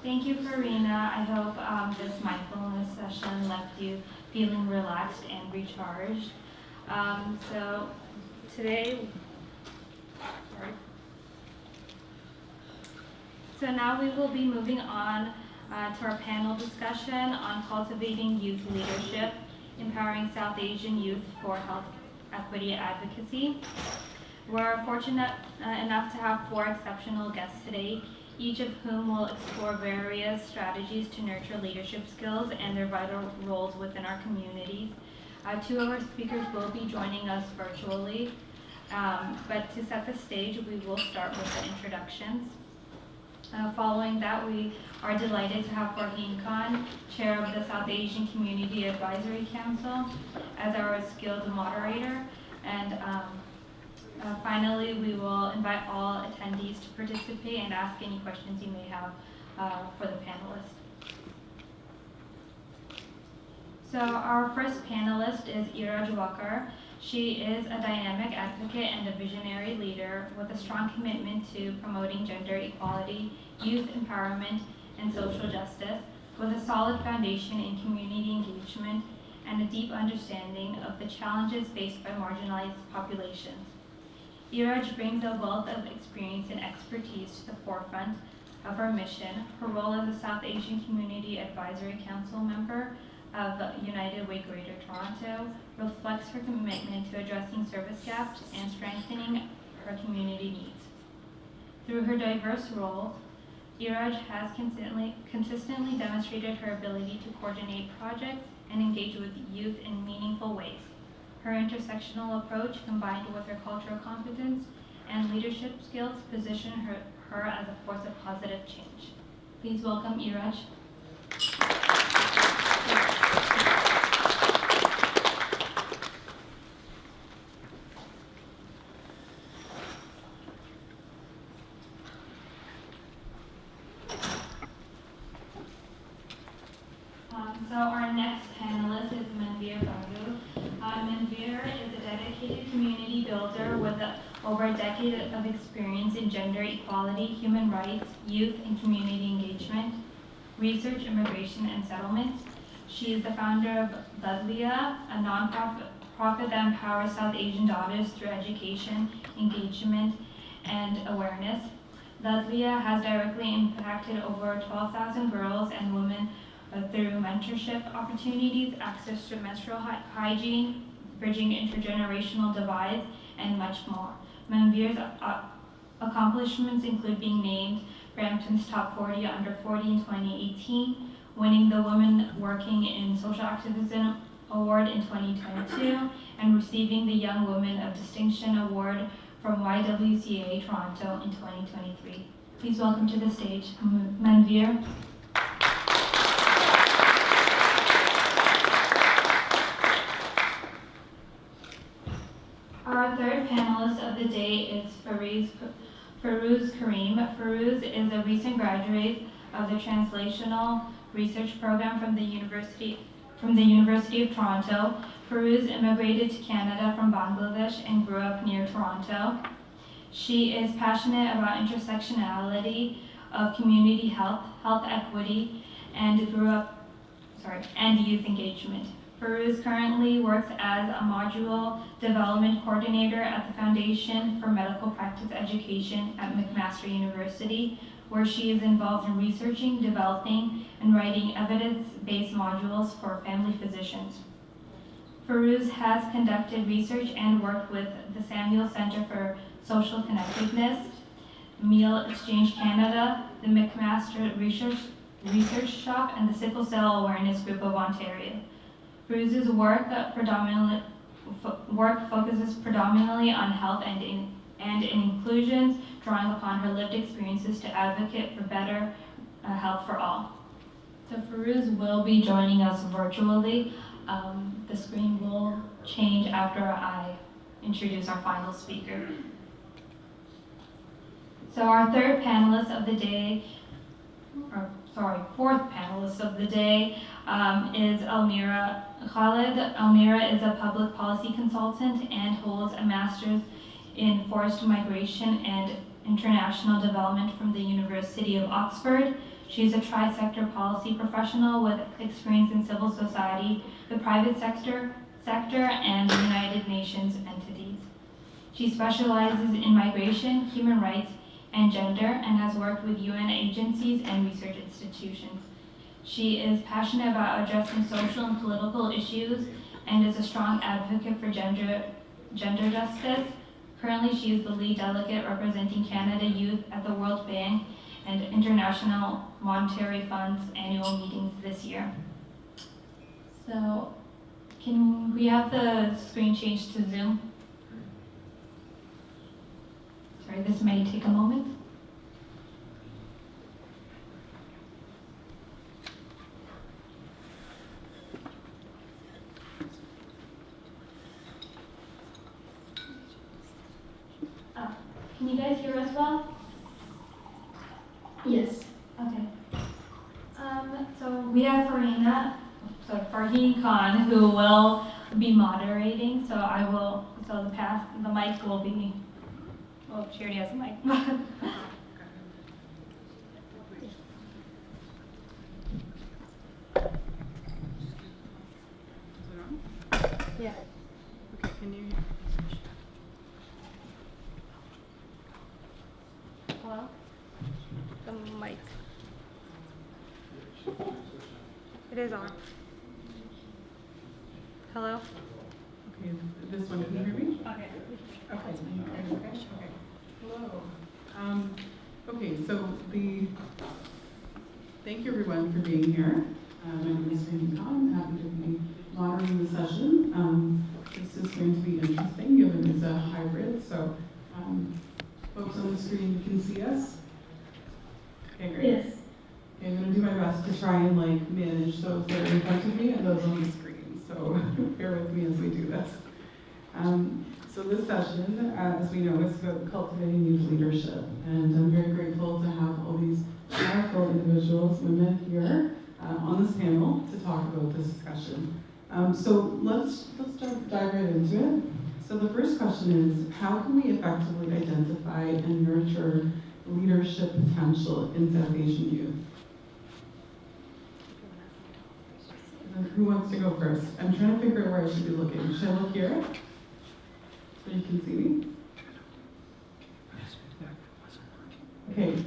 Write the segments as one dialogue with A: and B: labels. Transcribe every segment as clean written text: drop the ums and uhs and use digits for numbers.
A: Thank you, Karina. I hope this mindfulness session left you feeling relaxed and recharged. So today, sorry. So now we will be moving on to our panel discussion on cultivating youth leadership, empowering South Asian youth for health equity advocacy. We're fortunate enough to have 4 exceptional guests today, each of whom will explore various strategies to nurture leadership skills and their vital roles within our communities. 2 of our speakers will be joining us virtually, but to set the stage, we will start with the introductions. Following that, we are delighted to have Farheen Khan, Chair of the South Asian Community Advisory Council, as our skilled moderator. And finally, we will invite all attendees to participate and ask any questions you may have for the panelists. So our first panelist is Iraj Wakar. She is a dynamic advocate and a visionary leader with a strong commitment to promoting gender equality, youth empowerment, and social justice, with a solid foundation in community engagement and a deep understanding of the challenges faced by marginalized populations. Iraj brings a wealth of experience and expertise to the forefront of her mission. Her role as a South Asian Community Advisory Council member of United Way Greater Toronto reflects her commitment to addressing service gaps and strengthening her community needs. Through her diverse role, Iraj has consistently demonstrated her ability to coordinate projects and engage with youth in meaningful ways. Her intersectional approach, combined with her cultural competence and leadership skills, position her as a force of positive change. Please welcome Iraj. So our next panelist is Manveer Babu. Manveer is a dedicated community builder with over a decade of experience in gender equality, human rights, youth and community engagement, research, immigration, and settlements. She is the founder of Ladlia, a nonprofit that empowers South Asian daughters through education, engagement, and awareness. Ladlia has directly impacted over 12,000 girls and women through mentorship opportunities, access to menstrual hygiene, bridging intergenerational divides, and much more. Manveer's accomplishments include being named Brampton's Top 40 Under 40 in 2018, winning the Women Working in Social Activism Award in 2022, and receiving the Young Woman of Distinction Award from YWCA Toronto in 2023. Please welcome to the stage, Manveer. Our third panelist of the day is Farouz Karim. Farouz is a recent graduate of the Translational Research Program from the University of Toronto. Farouz immigrated to Canada from Bangladesh and grew up near Toronto. She is passionate about intersectionality of community health equity, and youth engagement. Farouz currently works as a module development coordinator at the Foundation for Medical Practice Education at McMaster University, where she is involved in researching, developing, and writing evidence-based modules for family physicians. Farouz has conducted research and worked with the Samuel Centre for Social Connectedness, Meal Exchange Canada, the McMaster Research Shop, and the Sickle Cell Awareness Group of Ontario. Farouz's work focuses predominantly on health and inclusions, drawing upon her lived experiences to advocate for better health for all. So Farouz will be joining us virtually. The screen will change after I introduce our final speaker. So our fourth panelist of the day is Almira Khalid. Almira is a public policy consultant and holds a master's in forced migration and international development from the University of Oxford. She is a tri-sector policy professional with experience in civil society, the private sector, and the United Nations entities. She specializes in migration, human rights, and gender, and has worked with UN agencies and research institutions. She is passionate about addressing social and political issues and is a strong advocate for gender justice. Currently, she is the lead delegate representing Canada Youth at the World Bank and International Monetary Fund's annual meetings this year. So, can we have the screen changed to Zoom? Sorry, this may take a moment. Can you guys hear us well?
B: Yes.
A: Okay. So we have Farheen Khan, who will be moderating. So the mic will be. Oh, she already has a mic.
B: Yeah.
C: Okay, can you?
B: Hello? The mic. It is on. Hello?
C: Okay, this one, can you hear me?
B: Okay.
C: Okay. Hello. Okay, so thank you everyone for being here. My name is Farheen Khan. I'm happy to be moderating the session. This is going to be interesting given it's a hybrid, so folks on the screen can see us. Okay, great.
B: Yes.
C: Okay, I'm going to do my best to try and manage those that are in front of me and those on the screen. So bear with me as we do this. So this session, as we know, is about cultivating youth leadership, and I'm very grateful to have all these powerful individuals, women here on this panel to talk about this discussion. So let's dive right into it. So the first question is, how can we effectively identify and nurture leadership potential in South Asian youth? Who wants to go first? I'm trying to figure out where I should be looking. Should I look here? So you can see me? Okay.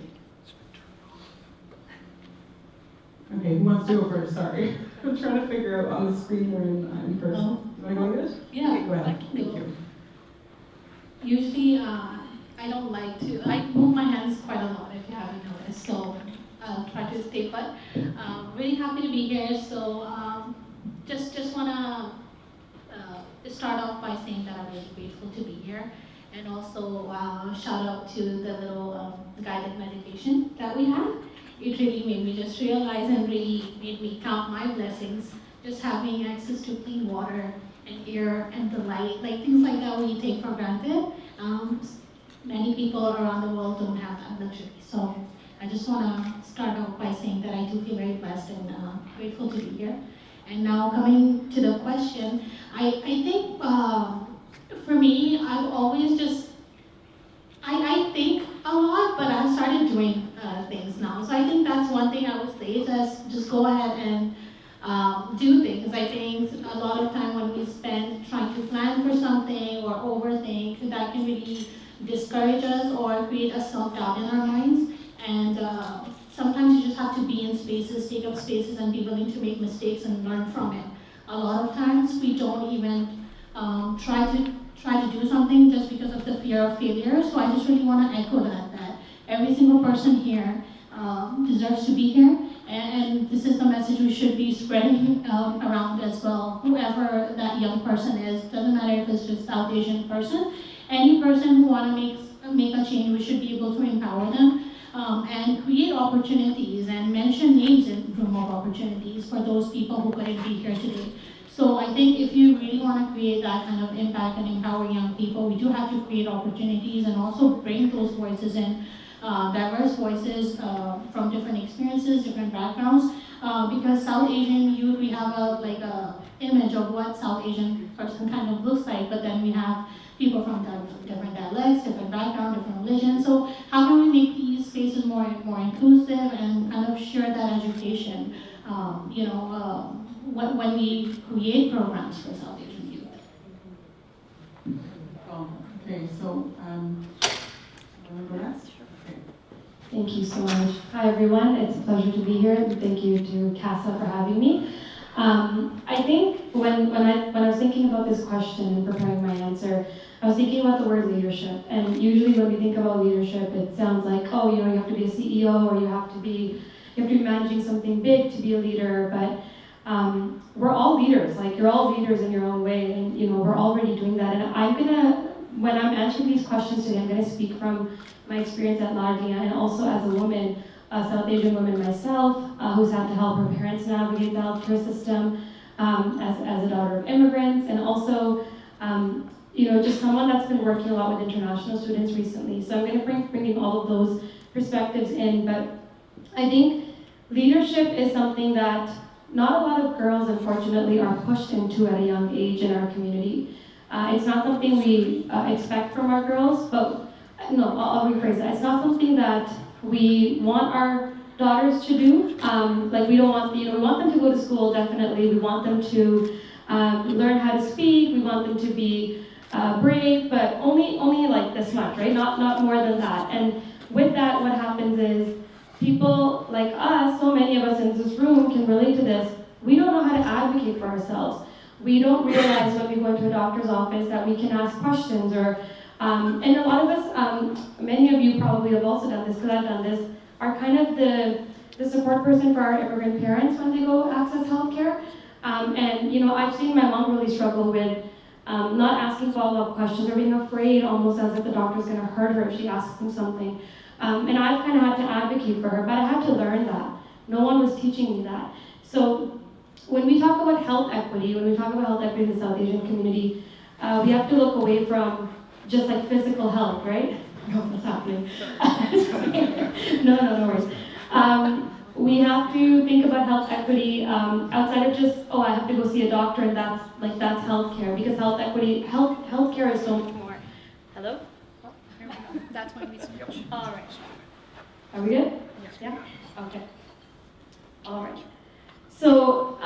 C: Okay, who wants to go first? Sorry. I'm trying to figure out on the screen where I'm first. Do I go good?
D: Yeah,
C: Okay, go ahead.
D: I can
C: Thank
D: go.
C: you.
D: Usually, I don't like to, I move my hands quite a lot if you haven't noticed, so I'll try to stay put. Really happy to be here, so just wanna start off by saying that I'm really grateful to be here, and also shout out to the little guided meditation that we had. It really made me just realize and really made me count my blessings, just having access to clean water and air and the light, like things like that we take for granted. Many people around the world don't have that luxury. So I just want to start off by saying that I do feel very blessed and grateful to be here. And now coming to the question, I think for me, I've always just, I think a lot, but I've started doing things now. So I think that's one thing I would say, just go ahead and do things. I think a lot of time when we spend trying to plan for something or overthink, that can really discourage us or create a self-doubt in our minds. And sometimes you just have to be in spaces, take up spaces, and be willing to make mistakes and learn from it. A lot of times we don't even try to do something just because of the fear of failure. So I just really want to echo that every single person here deserves to be here. And this is the message we should be spreading around as well. Whoever that young person is, doesn't matter if it's just South Asian person, any person who want to make a change, we should be able to empower them and create opportunities and mention names in room of opportunities for those people who couldn't be here today. So I think if you really want to create that kind of impact and empower young people, we do have to create opportunities and also bring those voices in. Diverse voices from different experiences, different backgrounds. Because South Asian youth, we have a image of what South Asian person kind of looks like, but then we have people from different dialects, different backgrounds, different religions. So how can we make these spaces more inclusive and kind of share that education, when we create programs for South Asian youth.
C: Well, okay, so, wanna go next? Okay.
E: Thank you so much. Hi, everyone. It's a pleasure to be here, and thank you to CASSA for having me. I think when I was thinking about this question and preparing my answer, I was thinking about the word leadership. And usually when we think about leadership, it sounds like, oh, you have to be a CEO, or you have to be managing something big to be a leader. But we're all leaders. Like, you're all leaders in your own way, and we're already doing that. And when I'm answering these questions today, I'm gonna speak from my experience at Lardia, and also as a woman, a South Asian woman myself, who's had to help her parents navigate the healthcare system, as a daughter of immigrants, and also, just someone that's been working a lot with international students recently. So I'm going to bring all of those perspectives in, but I think leadership is something that not a lot of girls, unfortunately, are pushed into at a young age in our community. It's not something we expect from our girls, but no, I'll rephrase that. It's not something that we want our daughters to do. We don't want, we want them to go to school, definitely. We want them to learn how to speak. We want them to be brave, but only like this much, right? Not more than that. And with that, what happens is people like us, so many of us in this room can relate to this. We don't know how to advocate for ourselves. We don't realize when we go into a doctor's office that we can ask questions, or and a lot of us, many of you probably have also done this, because I've done this, are kind of the support person for our immigrant parents when they go access healthcare. And I've seen my mom really struggle with not asking follow-up questions, or being afraid almost as if the doctor's going to hurt her if she asks them something. And I've kind of had to advocate for her, but I had to learn that. No one was teaching me that. So when we talk about health equity, in the South Asian community, we have to look away from just like physical health, right? No, what's happening? No worries. We have to think about health equity outside of just, oh, I have to go see a doctor and that's healthcare, because health equity, healthcare is so much more. Hello?
B: Oh, here we go. That's when we switch.
E: All right. Are we good? Yeah? Okay. All right. So,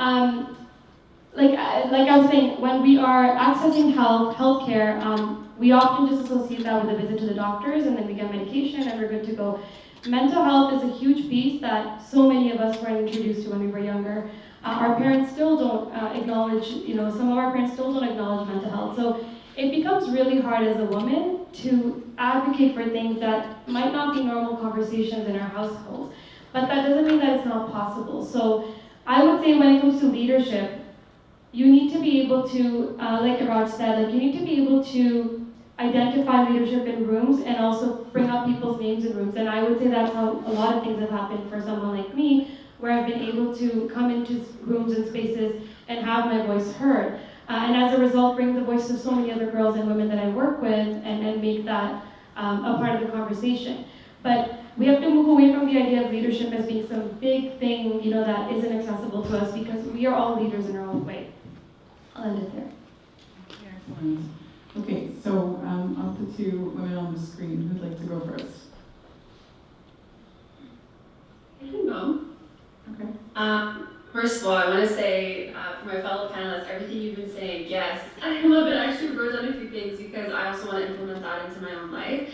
E: like I was saying, when we are accessing healthcare, we often just associate that with a visit to the doctors, and then we get medication and we're good to go. Mental health is a huge piece that so many of us were introduced to when we were younger. Our parents still don't acknowledge, some of our parents still don't acknowledge mental health. So it becomes really hard as a woman to advocate for things that might not be normal conversations in our households. But that doesn't mean that it's not possible. So I would say when it comes to leadership, you need to be able to, like Raj said, you need to be able to identify leadership in rooms and also bring up people's names in rooms. And I would say that's how a lot of things have happened for someone like me, where I've been able to come into rooms and spaces and have my voice heard. And as a result, bring the voice of so many other girls and women that I work with, and make that a part of the conversation. But we have to move away from the idea of leadership as being some big thing, that isn't accessible to us, because we are all leaders in our own way. I'll end it there.
C: Excellent. Okay, so of the two women on the screen, who'd like to go first?
F: I can go.
C: Okay.
F: First of all, I want to say for my fellow panelists, everything you've been saying, yes, I love it. I actually wrote down a few things because I also want to implement that into my own life.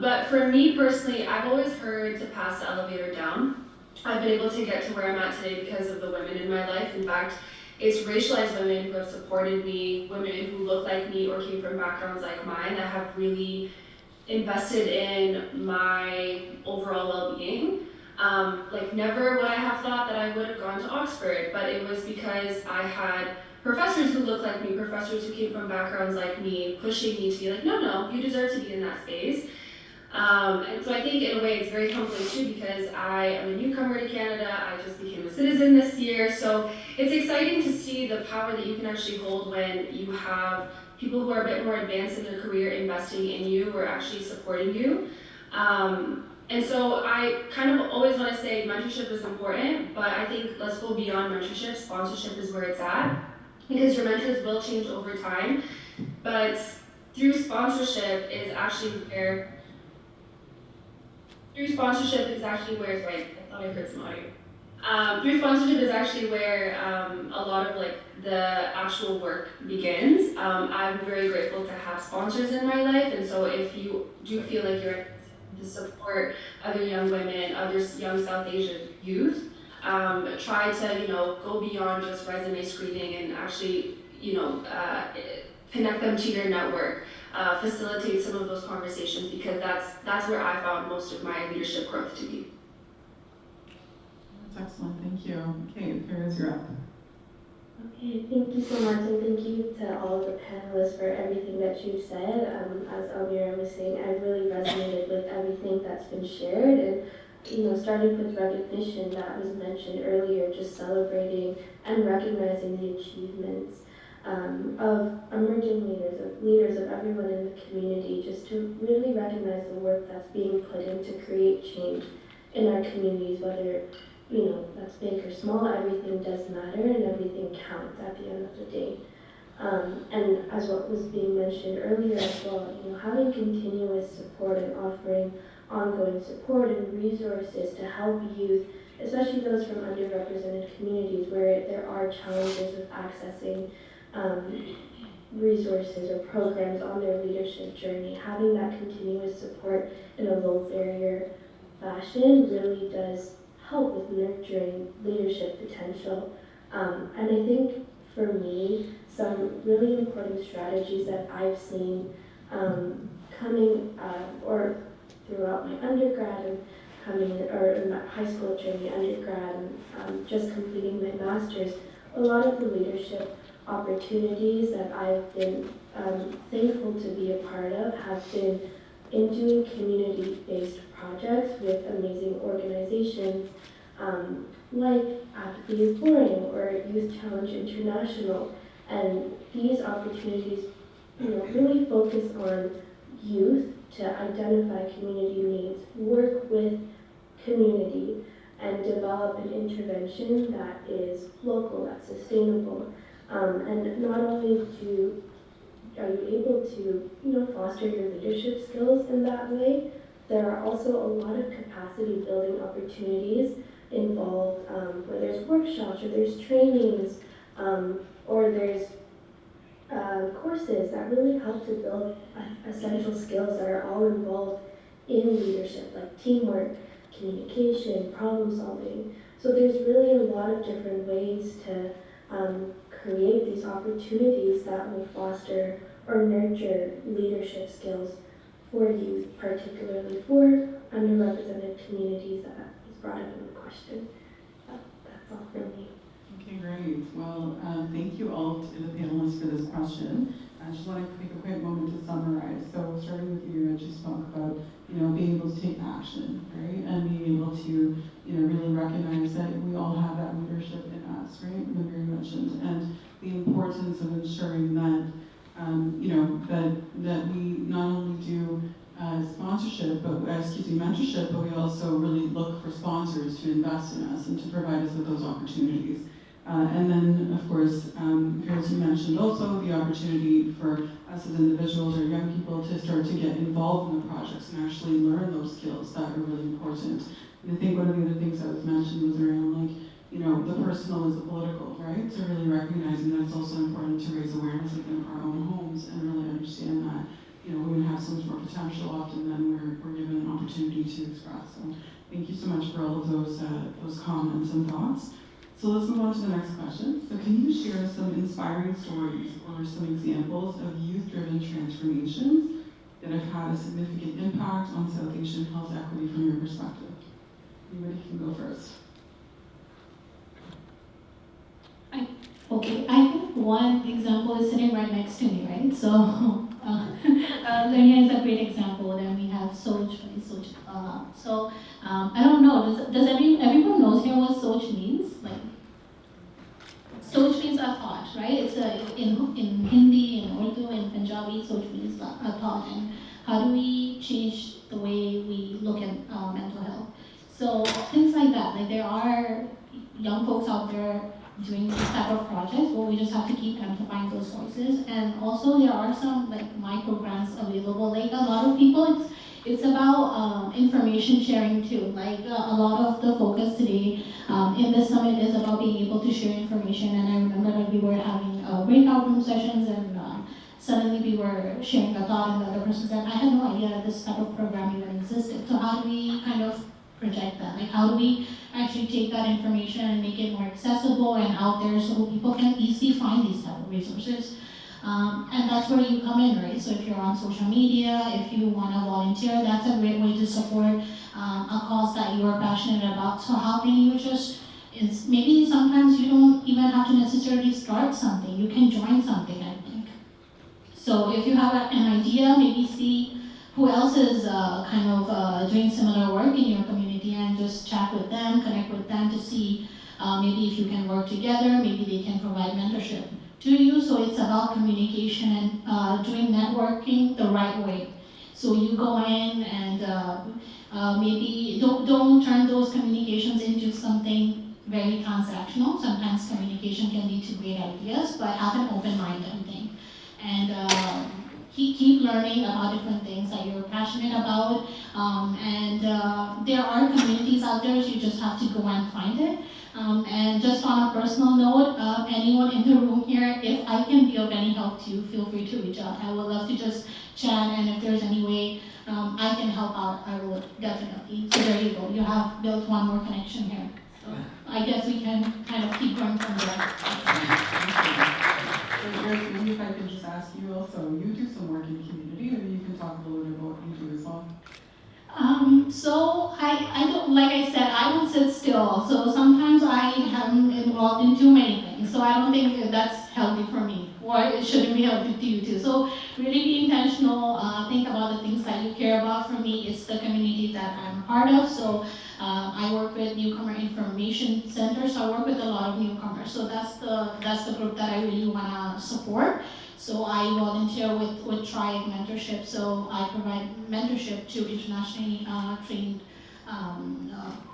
F: But for me personally, I've always heard to pass the elevator down. I've been able to get to where I'm at today because of the women in my life. In fact, it's racialized women who have supported me, women who look like me or came from backgrounds like mine, that have really invested in my overall well-being. Never would I have thought that I would have gone to Oxford, but it was because I had professors who looked like me, professors who came from backgrounds like me, pushing me to be like, no, you deserve to be in that space. And so I think in a way it's very humbling too, because I am a newcomer to Canada. I just became a citizen this year. So it's exciting to see the power that you can actually hold when you have people who are a bit more advanced in their career investing in you or actually supporting you. And so I kind of always want to say mentorship is important, but I think let's go beyond mentorship. Sponsorship is where it's at, because your mentors will change over time. But through sponsorship is actually where through sponsorship is actually where, sorry, I thought I heard some audio. Through sponsorship is actually where a lot of like the actual work begins. I'm very grateful to have sponsors in my life, and so if you do feel like you're to support other young women, other young South Asian youth, try to go beyond just resume screening and actually connect them to your network, facilitate some of those conversations because that's where I found most of my leadership growth to be.
C: That's excellent, thank you. Okay, Farah, you're up.
G: Okay, thank you so much, and thank you to all of the panelists for everything that you've said. As Elmira was saying, I really resonated with everything that's been shared, and starting with recognition that was mentioned earlier, just celebrating and recognizing the achievements of emerging leaders, of leaders of everyone in the community, just to really recognize the work that's being put in to create change in our communities, whether that's big or small, everything does matter and everything counts at the end of the day. And as what was being mentioned earlier as well, having continuous support and offering ongoing support and resources to help youth, especially those from underrepresented communities where there are challenges with accessing resources or programs on their leadership journey, having that continuous support in a low barrier fashion really does help with nurturing leadership potential. And I think for me, some really important strategies that I've seen coming or throughout my undergrad and or in my high school journey, undergrad, and just completing my master's, a lot of the leadership opportunities that I've been thankful to be a part of have been in doing community-based projects with amazing organizations like Apathy is Boring or Youth Challenge International. And these opportunities really focus on youth to identify community needs, work with community, and develop an intervention that is local, that's sustainable. And not only are you able to foster your leadership skills in that way, there are also a lot of capacity building opportunities involved where there's workshops or there's trainings or there's courses that really help to build essential skills that are all involved in leadership, like teamwork, communication, problem solving. So there's really a lot of different ways to create these opportunities that will foster or nurture leadership skills for youth, particularly for underrepresented communities that is brought up in the question. That's all from me.
C: Okay, great. Well, thank you all to the panelists for this question. I just want to take a quick moment to summarize. So starting with you, Rich, you spoke about, being able to take action, right? And being able to, really recognize that we all have that leadership in us, right? That Mary mentioned. And the importance of ensuring that, that we not only do mentorship, but we also really look for sponsors to invest in us and to provide us with those opportunities. And then, of course, as you mentioned also, the opportunity for us as individuals or young people to start to get involved in the projects and actually learn those skills that are really important. And I think one of the other things that was mentioned was around, the personal is the political, right? So really recognizing that it's also important to raise awareness within our own homes and really understand that, women have so much more potential often than we're given an opportunity to express. So thank you so much for all of those comments and thoughts. So let's move on to the next question. So can you share some inspiring stories or some examples of youth-driven transformations that have had a significant impact on South Asian health equity from your perspective? Anybody can go first.
D: Okay, I think one example is sitting right next to me, right? So, Lenya is a great example. Then we have Soch, right? I don't know, does everyone knows here what Soch means? Like, Soch means a thought, right? It's in Hindi, in Urdu, in Punjabi, Soch means a thought. And how do we change the way we look at mental health? So things like that, like there are young folks out there doing this type of projects, but we just have to keep amplifying those voices. And also there are some like micro grants available. Like a lot of people, it's about information sharing too. Like a lot of the focus today in this summit is about being able to share information. And I remember that we were having breakout room sessions, and suddenly we were sharing a thought, and the other person said, I had no idea that this type of program even existed. So how do we kind of project that? Like, how do we actually take that information and make it more accessible and out there so people can easily find these type of resources? And that's where you come in, right? So if you're on social media, if you want to volunteer, that's a great way to support a cause that you are passionate about. So how can you just, it's maybe sometimes you don't even have to necessarily start something. You can join something, I think. So if you have an idea, maybe see who else is doing similar work in your community and just chat with them, connect with them to see maybe if you can work together, maybe they can provide mentorship to you. So it's about communication and doing networking the right way. So you go in and maybe don't turn those communications into something very transactional. Sometimes communication can lead to great ideas, but have an open mind, I think. And keep learning about different things that you're passionate about. There are communities out there, so you just have to go and find it. And just on a personal note, anyone in the room here, if I can be of any help to you, feel free to reach out. I would love to just chat, and if there's any way I can help out, I will definitely. So there you go. You have built one more connection here. So I guess we can kind of keep going from there.
C: So Eric, maybe if I could just ask you also, you do some work in the community, maybe you can talk a little bit about what you do as well.
D: So I don't, like I said, I don't sit still. So sometimes I am involved in too many things. So I don't think that's healthy for me, or it shouldn't be healthy to you too. So really be intentional. Think about the things that you care about. For me, it's the community that I'm part of. So I work with Newcomer Information Center. So I work with a lot of newcomers. So that's the group that I really want to support. So I volunteer with Triad Mentorship. So I provide mentorship to internationally trained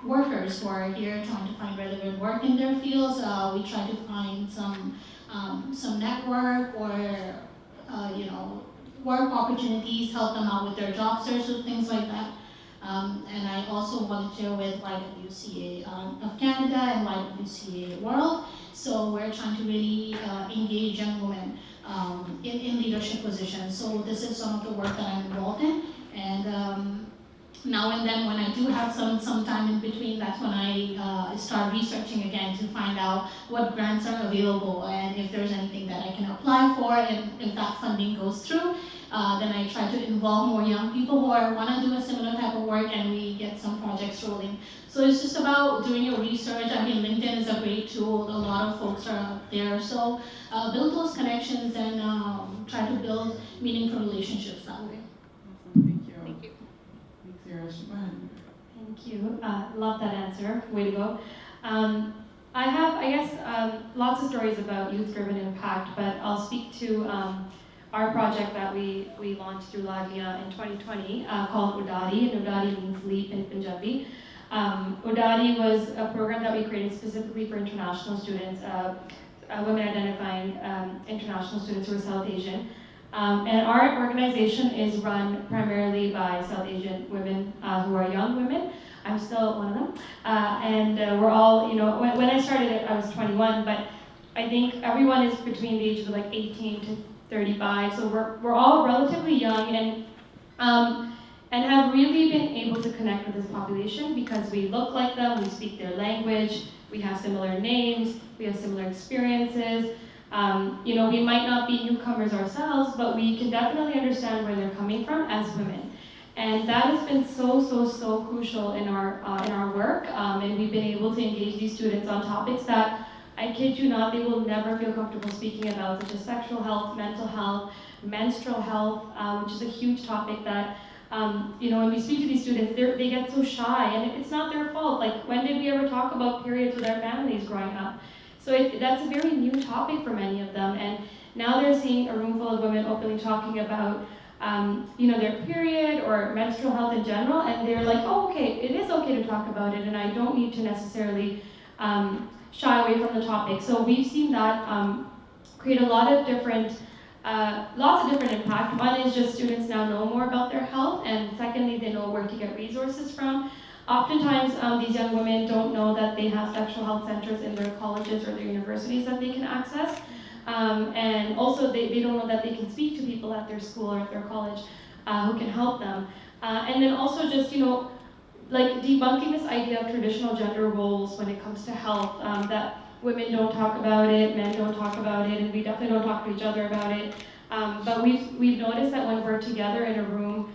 D: workers who are here trying to find relevant work in their fields. We try to find some network or work opportunities, help them out with their job search, things like that. And I also volunteer with YWCA of Canada and YWCA World. So we're trying to really engage young women in leadership positions. So this is some of the work that I'm involved in. And now and then when I do have some time in between, that's when I start researching again to find out what grants are available and if there's anything that I can apply for, and if that funding goes through, then I try to involve more young people who want to do a similar type of work, and we get some projects rolling. So it's just about doing your research. I mean, LinkedIn is a great tool. A lot of folks are out there. So build those connections and try to build meaningful relationships that way.
C: Awesome, thank you.
B: Thank you.
C: Thanks, Irish. Go ahead.
E: Thank you. Love that answer. Way to go. I have, I guess, lots of stories about youth-driven impact, but I'll speak to our project that we launched through Lagia in 2020 called Udadi, and Udadi means leap in Punjabi. Udadi was a program that we created specifically for international students, women identifying international students who are South Asian. And our organization is run primarily by South Asian women who are young women. I'm still one of them. And we're all, when I started it, I was 21, but I think everyone is between the ages of like 18 to 35. So we're all relatively young and have really been able to connect with this population because we look like them, we speak their language, we have similar names, we have similar experiences. We might not be newcomers ourselves, but we can definitely understand where they're coming from as women. And that has been so crucial in our work. And we've been able to engage these students on topics that, I kid you not, they will never feel comfortable speaking about, such as sexual health, mental health, menstrual health, which is a huge topic that, when we speak to these students, they get so shy, and it's not their fault. Like, when did we ever talk about periods with our families growing up? So that's a very new topic for many of them, and now they're seeing a room full of women openly talking about, their period or menstrual health in general, and they're like, oh, okay, it is okay to talk about it, and I don't need to necessarily shy away from the topic. So we've seen that create a lot of different lots of different impact. One is just students now know more about their health, and secondly, they know where to get resources from. Oftentimes, these young women don't know that they have sexual health centers in their colleges or their universities that they can access. And also, they don't know that they can speak to people at their school or at their college who can help them. And then also just, like debunking this idea of traditional gender roles when it comes to health, that women don't talk about it, men don't talk about it, and we definitely don't talk to each other about it. But we've noticed that when we're together in a room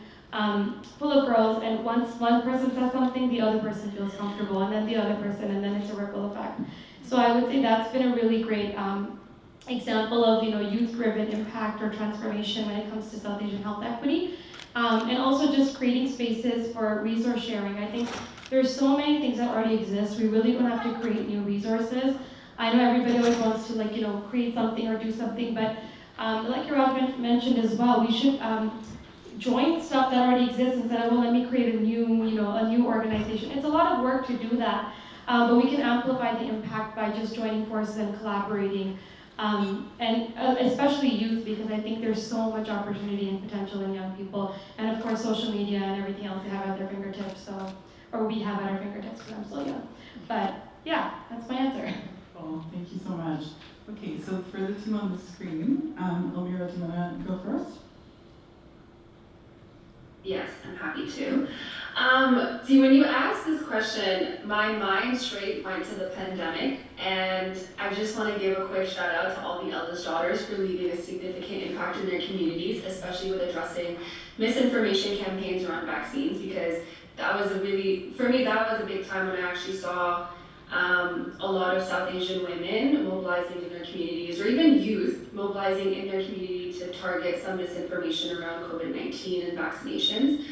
E: full of girls, and once one person says something, the other person feels comfortable, and then the other person, and then it's a ripple effect. So I would say that's been a really great example of youth-driven impact or transformation when it comes to South Asian health equity. And also just creating spaces for resource sharing. I think there's so many things that already exist. We really don't have to create new resources. I know everybody always wants to create something or do something, but like Iraj mentioned as well, we should join stuff that already exists instead of, well, let me create a new organization. It's a lot of work to do that, but we can amplify the impact by just joining forces and collaborating. And especially youth, because I think there's so much opportunity and potential in young people, and of course social media and everything else they have at their fingertips, or we have at our fingertips because I'm still young. But yeah, that's my answer.
C: Well, thank you so much. Okay, so for the team on the screen, Elmira, do you want to go first?
F: Yes, I'm happy to. See, when you asked this question, my mind straight went to the pandemic, and I just want to give a quick shout out to all the eldest daughters for leaving a significant impact in their communities, especially with addressing misinformation campaigns around vaccines, because that was for me, that was a big time when I actually saw a lot of South Asian women mobilizing in their communities, or even youth mobilizing in their community to target some misinformation around COVID-19 and vaccinations.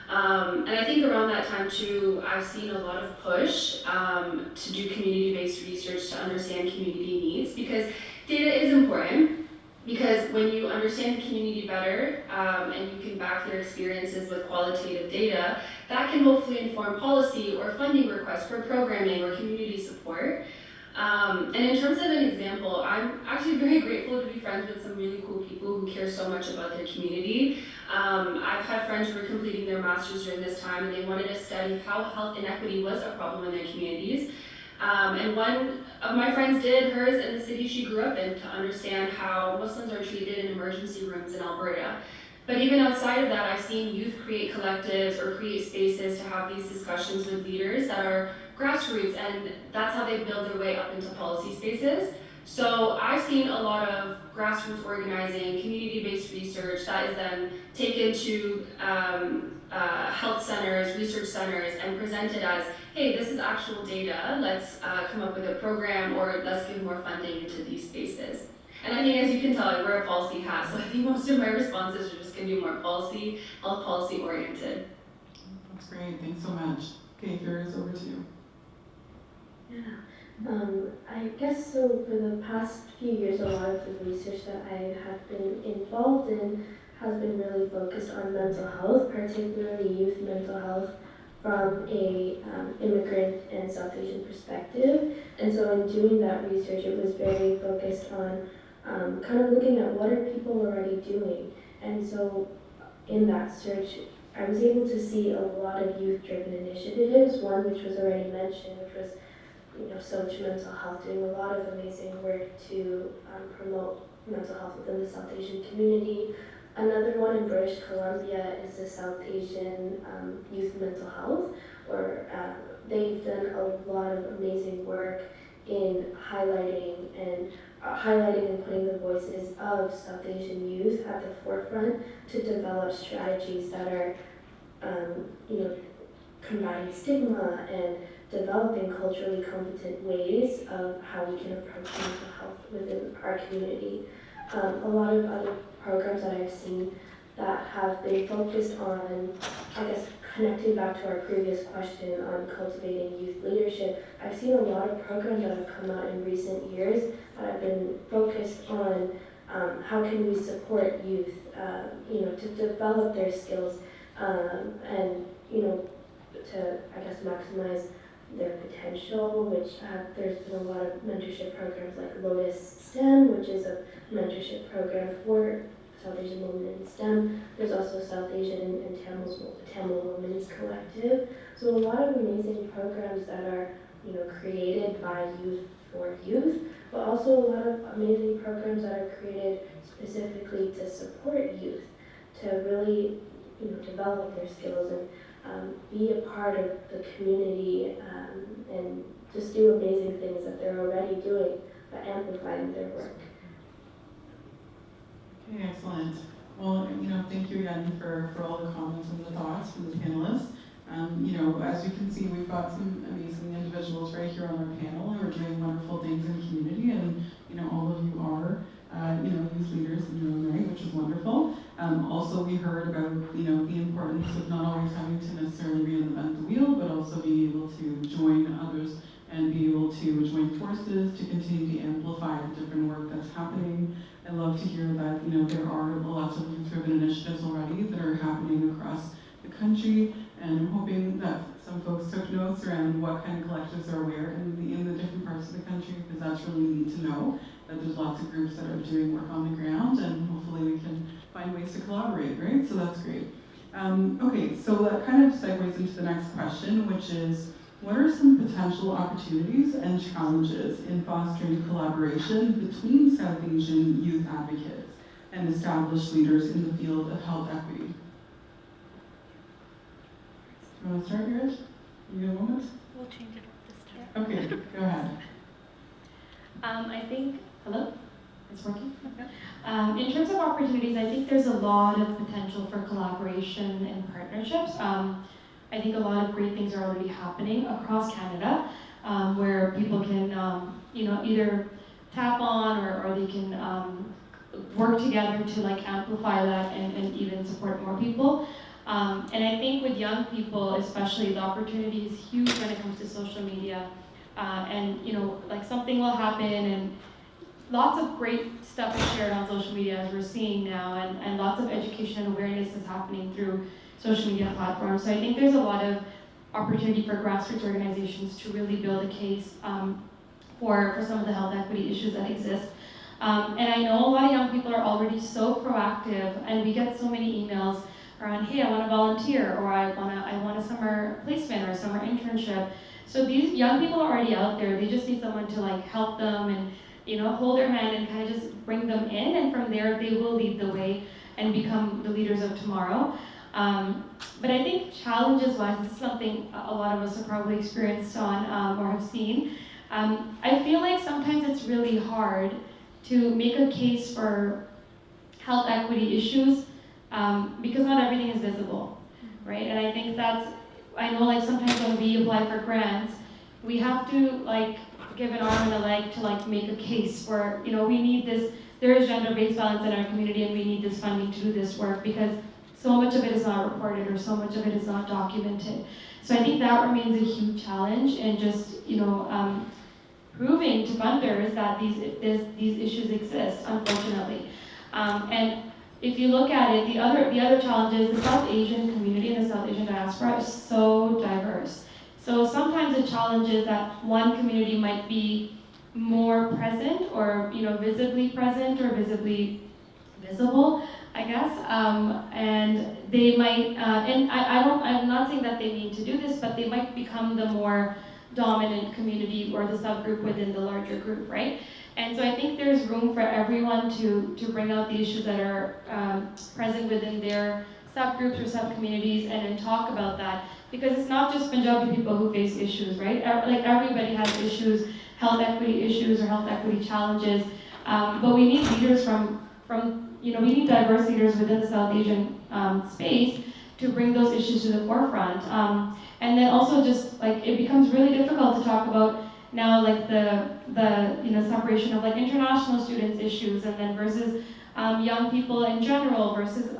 F: And I think around that time too, I've seen a lot of push to do community-based research to understand community needs, because data is important. Because when you understand the community better and you can back their experiences with qualitative data, that can hopefully inform policy or funding requests for programming or community support. And in terms of an example, I'm actually very grateful to be friends with some really cool people who care so much about their community. I've had friends who were completing their masters during this time, and they wanted to study how health inequity was a problem in their communities. And one of my friends did hers in the city she grew up in to understand how Muslims are treated in emergency rooms in Alberta. But even outside of that, I've seen youth create collectives or create spaces to have these discussions with leaders that are grassroots, and that's how they build their way up into policy spaces. So I've seen a lot of grassroots organizing, community-based research that is then taken to health centers, research centers, and presented as, hey, this is actual data, let's come up with a program, or let's give more funding into these spaces. And I think, as you can tell, I wear a policy hat, so I think most of my responses are just going to be more policy, health policy oriented.
C: That's great, thanks so much. Okay, Firas, over to you.
G: Yeah, I guess so. For the past few years, a lot of the research that I have been involved in has been really focused on mental health, particularly youth mental health, from a immigrant and South Asian perspective. And so in doing that research, it was very focused on kind of looking at what are people already doing. And so in that search, I was able to see a lot of youth-driven initiatives, one which was already mentioned, which was Soch Mental Health, doing a lot of amazing work to promote mental health within the South Asian community. Another one in British Columbia is the South Asian Youth Mental Health, where they've done a lot of amazing work in highlighting and putting the voices of South Asian youth at the forefront to develop strategies that are, combating stigma and developing culturally competent ways of how we can approach mental health within our community. A lot of other programs that I've seen that have been focused on, I guess, connecting back to our previous question on cultivating youth leadership, I've seen a lot of programs that have come out in recent years that have been focused on how can we support youth, to develop their skills and, to, I guess, maximize their potential, which there's been a lot of mentorship programs like Lotus STEM, which is a mentorship program for South Asian women in STEM. There's also South Asian and Tamil Women's Collective. So a lot of amazing programs that are, created by youth for youth, but also a lot of amazing programs that are created specifically to support youth, to really, develop their skills and be a part of the community and just do amazing things that they're already doing, but amplifying their work.
C: Okay, excellent. Well, thank you again for all the comments and the thoughts from the panelists. As you can see, we've got some amazing individuals right here on our panel who are doing wonderful things in the community, and all of you are youth leaders in your own right, which is wonderful. Also, we heard about the importance of not always having to necessarily reinvent the wheel, but also being able to join others and be able to join forces to continue to amplify the different work that's happening. I love to hear that there are lots of youth-driven initiatives already that are happening across the country, and I'm hoping that some folks took notes around what kind of collectives are where in the different parts of the country, because that's really neat to know that there's lots of groups that are doing work on the ground, and hopefully we can find ways to collaborate, right? So that's great. Okay, so that kind of segues into the next question, which is, what are some potential opportunities and challenges in fostering collaboration between South Asian youth advocates and established leaders in the field of health equity? Do you want to start, Rich? You get a moment?
B: We'll change it up this time.
C: Okay, go ahead.
E: I think, hello? It's working? In terms of opportunities, I think there's a lot of potential for collaboration and partnerships. I think a lot of great things are already happening across Canada, where people can, either tap on or they can work together to amplify that and even support more people. And I think with young people, especially, the opportunity is huge when it comes to social media. And something will happen, and lots of great stuff is shared on social media, as we're seeing now, and lots of education and awareness is happening through social media platforms. So I think there's a lot of opportunity for grassroots organizations to really build a case for some of the health equity issues that exist. And I know a lot of young people are already so proactive, and we get so many emails around, hey, I want to volunteer, or I want a summer placement or a summer internship. So these young people are already out there. They just need someone to help them and hold their hand and kind of just bring them in, and from there they will lead the way and become the leaders of tomorrow. But I think challenges-wise, this is something a lot of us have probably experienced on or have seen. I feel like sometimes it's really hard to make a case for health equity issues because not everything is visible, right? And I think I know sometimes when we apply for grants, we have to give an arm and a leg to make a case for, we need this, there is gender-based violence in our community and we need this funding to do this work, because so much of it is not reported or so much of it is not documented. So I think that remains a huge challenge, and just, proving to funders that these issues exist, unfortunately. And if you look at it, the other challenge is the South Asian community and the South Asian diaspora is so diverse. So sometimes the challenge is that one community might be more present, or visibly present or visibly visible, I guess, and they might, and I'm not saying that they need to do this, but they might become the more dominant community or the subgroup within the larger group, right? And so I think there's room for everyone to bring out the issues that are present within their subgroups or subcommunities and talk about that, because it's not just Punjabi people who face issues, right? Everybody has issues, health equity issues or health equity challenges, but we need leaders from we need diverse leaders within the South Asian space to bring those issues to the forefront. And then also just it becomes really difficult to talk about now the separation of international students issues, and then versus young people in general versus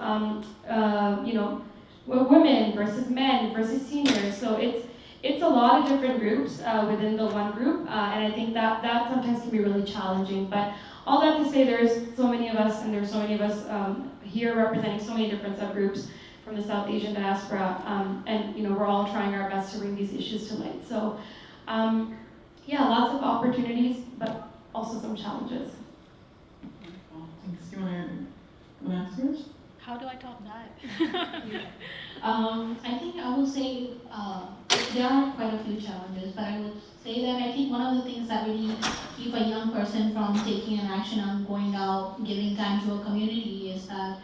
E: women versus men versus seniors. So it's a lot of different groups within the one group, and I think that sometimes can be really challenging. But all that to say, there's so many of us, and there's so many of us here representing so many different subgroups from the South Asian diaspora, and we're all trying our best to bring these issues to light. So Yeah, lots of opportunities, but also some challenges.
C: Wonderful. Thanks. Do you want to answer yours?
B: How do I top that?
D: I think I will say there are quite a few challenges, but I would say that I think one of the things that really keep a young person from taking an action on going out, giving time to a community is that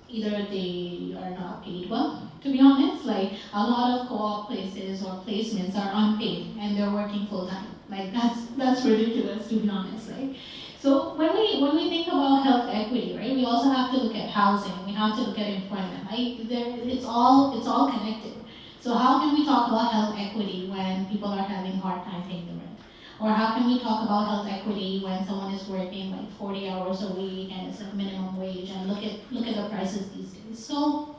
D: either they are not paid well, to be honest. Like a lot of co-op places or placements are unpaid and they're working full time. Like that's ridiculous, to be honest. Like so when we think about health equity, right, we also have to look at housing. We have to look at employment. Right, it's all connected. So how can we talk about health equity when people are having a hard time paying the rent? Or how can we talk about health equity when someone is working like 40 hours a week and it's a minimum wage, and look at the prices these days. So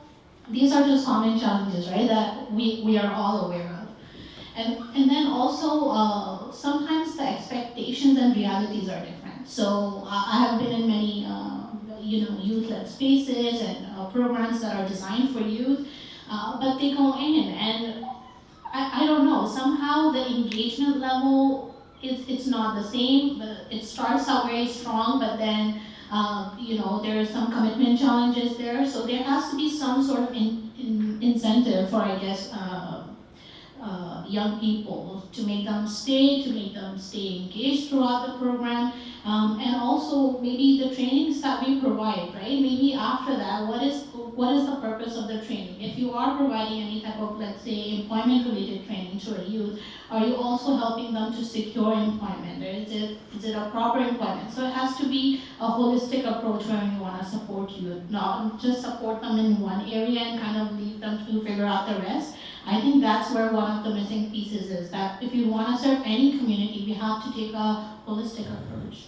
D: these are just common challenges, right, that we are all aware of. And then also sometimes the expectations and realities are different. So I have been in many youth-led spaces and programs that are designed for youth, but they go in and I don't know, somehow the engagement level, it's not the same. It starts out very strong, but then there are some commitment challenges there. So there has to be some sort of incentive for, I guess, young people to make them stay engaged throughout the program, and also maybe the trainings that we provide, right? Maybe after that, what is the purpose of the training? If you are providing any type of, let's say, employment-related training to a youth, are you also helping them to secure employment? Or is it a proper employment? So it has to be a holistic approach when you want to support youth, not just support them in one area and kind of leave them to figure out the rest. I think that's where one of the missing pieces is, that if you want to serve any community, we have to take a holistic approach.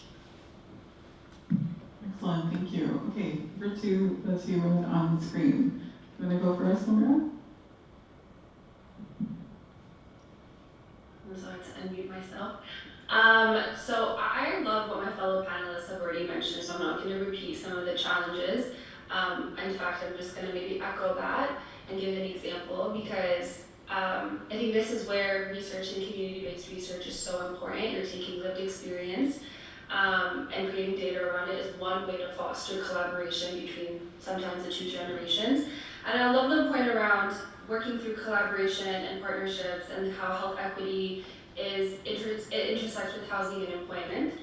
C: Excellent, thank you. Okay, the two women on the screen. You want to go first, Laura?
F: I'm sorry to unmute myself. So I love what my fellow panelists have already mentioned, so I'm not going to repeat some of the challenges. In fact, I'm just going to maybe echo that and give an example, because I think this is where research and community-based research is so important. You're taking lived experience and creating data around it is one way to foster collaboration between sometimes the two generations. And I love the point around working through collaboration and partnerships and how health equity it intersects with housing and employment.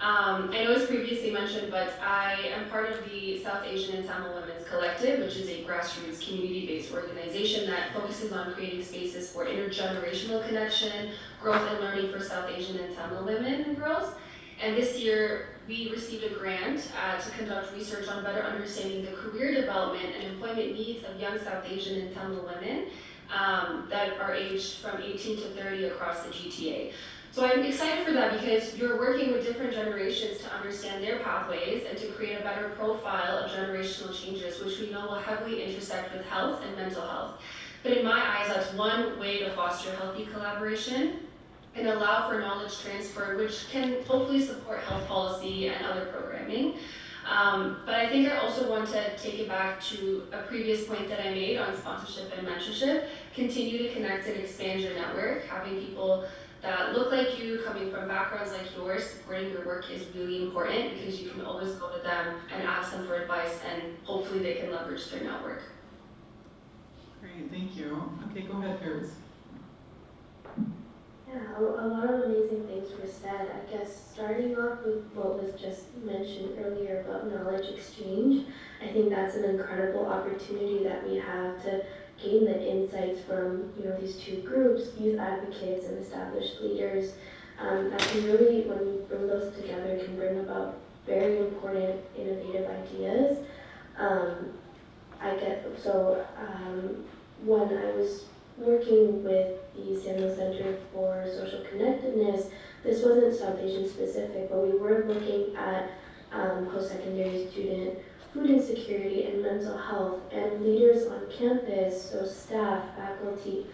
F: I know it's previously mentioned, but I am part of the South Asian and Tamil Women's Collective, which is a grassroots community-based organization that focuses on creating spaces for intergenerational connection, growth and learning for South Asian and Tamil women and girls. And this year, we received a grant to conduct research on better understanding the career development and employment needs of young South Asian and Tamil women that are aged from 18 to 30 across the GTA. So I'm excited for that, because you're working with different generations to understand their pathways and to create a better profile of generational changes, which we know will heavily intersect with health and mental health. But in my eyes, that's one way to foster healthy collaboration and allow for knowledge transfer, which can hopefully support health policy and other programming. But I think I also want to take it back to a previous point that I made on sponsorship and mentorship. Continue to connect and expand your network. Having people that look like you, coming from backgrounds like yours, supporting your work is really important, because you can always go to them and ask them for advice, and hopefully they can leverage their network.
C: Great, thank you. Okay, go ahead, Paris.
G: Yeah, a lot of amazing things were said. I guess starting off with what was just mentioned earlier about knowledge exchange, I think that's an incredible opportunity that we have to gain the insights from these two groups, youth advocates and established leaders, that can really, when we bring those together, can bring about very important innovative ideas. When I was working with the Centennial Center for Social Connectedness, this wasn't South Asian specific, but we were looking at post-secondary student food insecurity and mental health, and leaders on campus, so staff, faculty,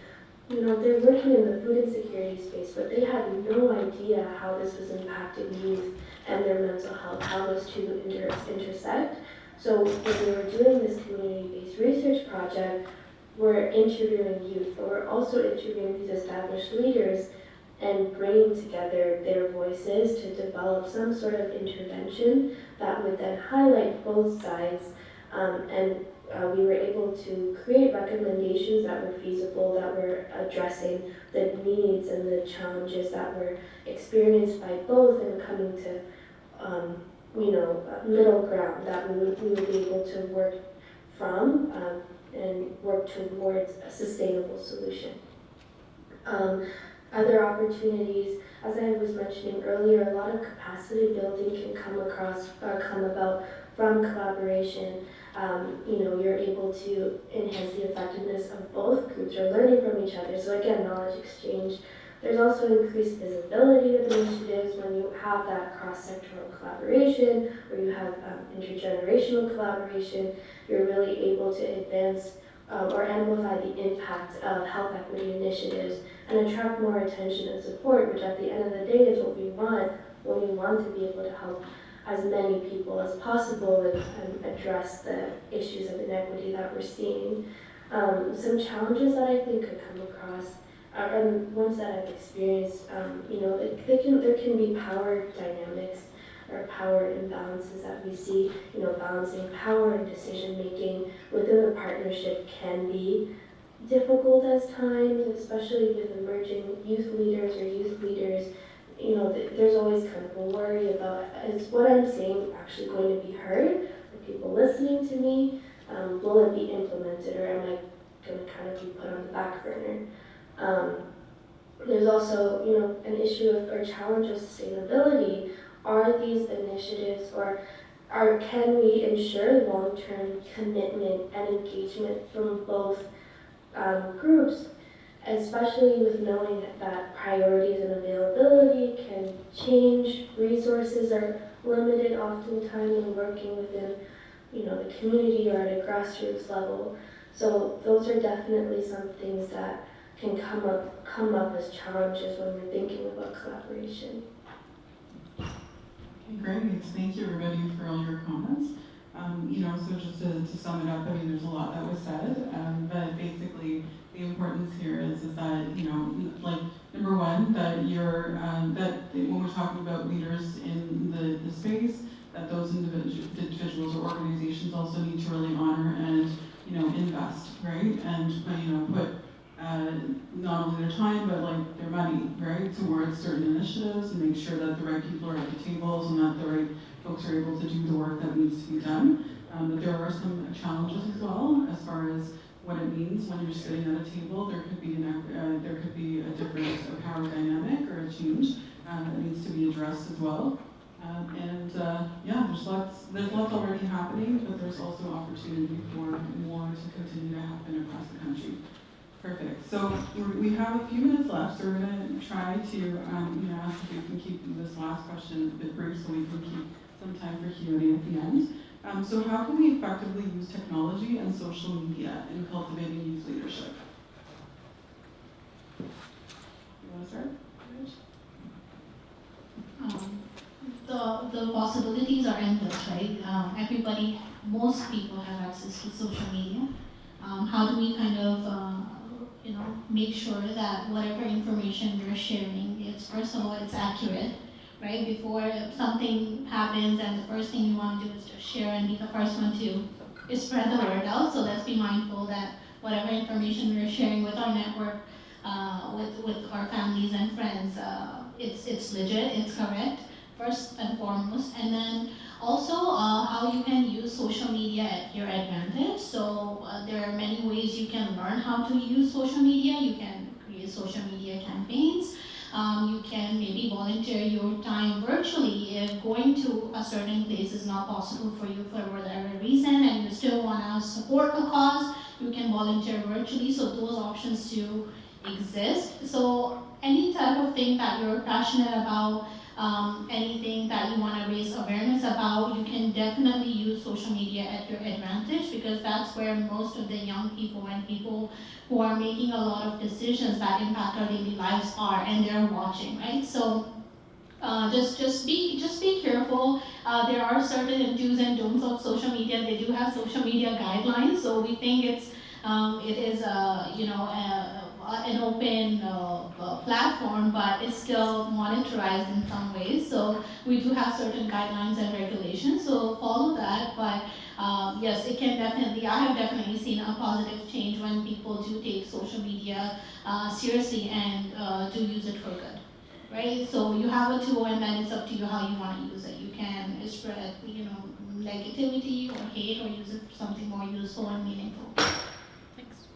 G: they're working in the food insecurity space, but they had no idea how this was impacting youth and their mental health, how those two intersect. So when we were doing this community-based research project, we're interviewing youth, but we're also interviewing these established leaders and bringing together their voices to develop some sort of intervention that would then highlight both sides. We were able to create recommendations that were feasible, that were addressing the needs and the challenges that were experienced by both, and coming to middle ground that we would be able to work from and work towards a sustainable solution. Other opportunities, as I was mentioning earlier, a lot of capacity building can come about from collaboration. You're able to enhance the effectiveness of both groups or learning from each other. So again, knowledge exchange. There's also increased visibility of initiatives when you have that cross-sectoral collaboration, or you have intergenerational collaboration. You're really able to advance or amplify the impact of health equity initiatives and attract more attention and support, which at the end of the day is what we want when we want to be able to help as many people as possible and address the issues of inequity that we're seeing. Some challenges that I think could come across and ones that I've experienced, there can be power dynamics or power imbalances that we see. Balancing power and decision making within a partnership can be difficult at times, especially with emerging youth leaders or youth leaders. There's always kind of a worry about, is what I'm saying actually going to be heard? Are people listening to me? Will it be implemented, or am I going to kind of be put on the back burner? There's also, an issue or challenge of sustainability. Are these initiatives, or can we ensure long-term commitment and engagement from both groups, especially with knowing that priorities and availability can change, resources are limited oftentimes when working within, the community or at a grassroots level. So those are definitely some things that can come up as challenges when we're thinking about collaboration.
C: Okay, great. Thank you, everybody, for all your comments. So just to sum it up, there's a lot that was said, but basically the importance here is that, like, number one, that that when we're talking about leaders in the space, that those individuals or organizations also need to really honor and, invest, right? And, put not only their time, but like their money, right, towards certain initiatives, and make sure that the right people are at the tables and that the right folks are able to do the work that needs to be done. But there are some challenges as well, as far as what it means when you're sitting at a table. There could be a different power dynamic or a change that needs to be addressed as well. There's lots already happening, but there's also opportunity for more to continue to happen across the country. Perfect. So we have a few minutes left, so we're going to try to ask if we can keep this last question a bit brief, so we can keep some time for Q&A at the end. So how can we effectively use technology and social media in cultivating youth leadership? You want to start?
D: The possibilities are endless, right? Most people have access to social media. How do we kind of, make sure that whatever information we're sharing is, first of all, it's accurate, right? Before something happens, and the first thing you want to do is just share and be the first one to spread the word out. So let's be mindful that whatever information we're sharing with our network, with our families and friends, it's legit, it's correct, first and foremost. And then also how you can use social media at your advantage. So there are many ways you can learn how to use social media. You can create social media campaigns. You can maybe volunteer your time virtually if going to a certain place is not possible for you for whatever reason, and you still want to support a cause. You can volunteer virtually. So those options do exist. So any type of thing that you're passionate about, anything that you want to raise awareness about, you can definitely use social media at your advantage, because that's where most of the young people and people who are making a lot of decisions that impact our daily lives are, and they're watching, right? So just be careful. There are certain do's and don'ts of social media. They do have social media guidelines, so we think it is an open platform, but it's still monitored in some ways. So we do have certain guidelines and regulations, so follow that. But yes, it can definitely, I have definitely seen a positive change when people do take social media seriously and do use it for good. Right? So you have a tool and then it's up to you how you want to use it. You can spread, negativity or hate, or use it for something more useful and meaningful.
B: Thanks.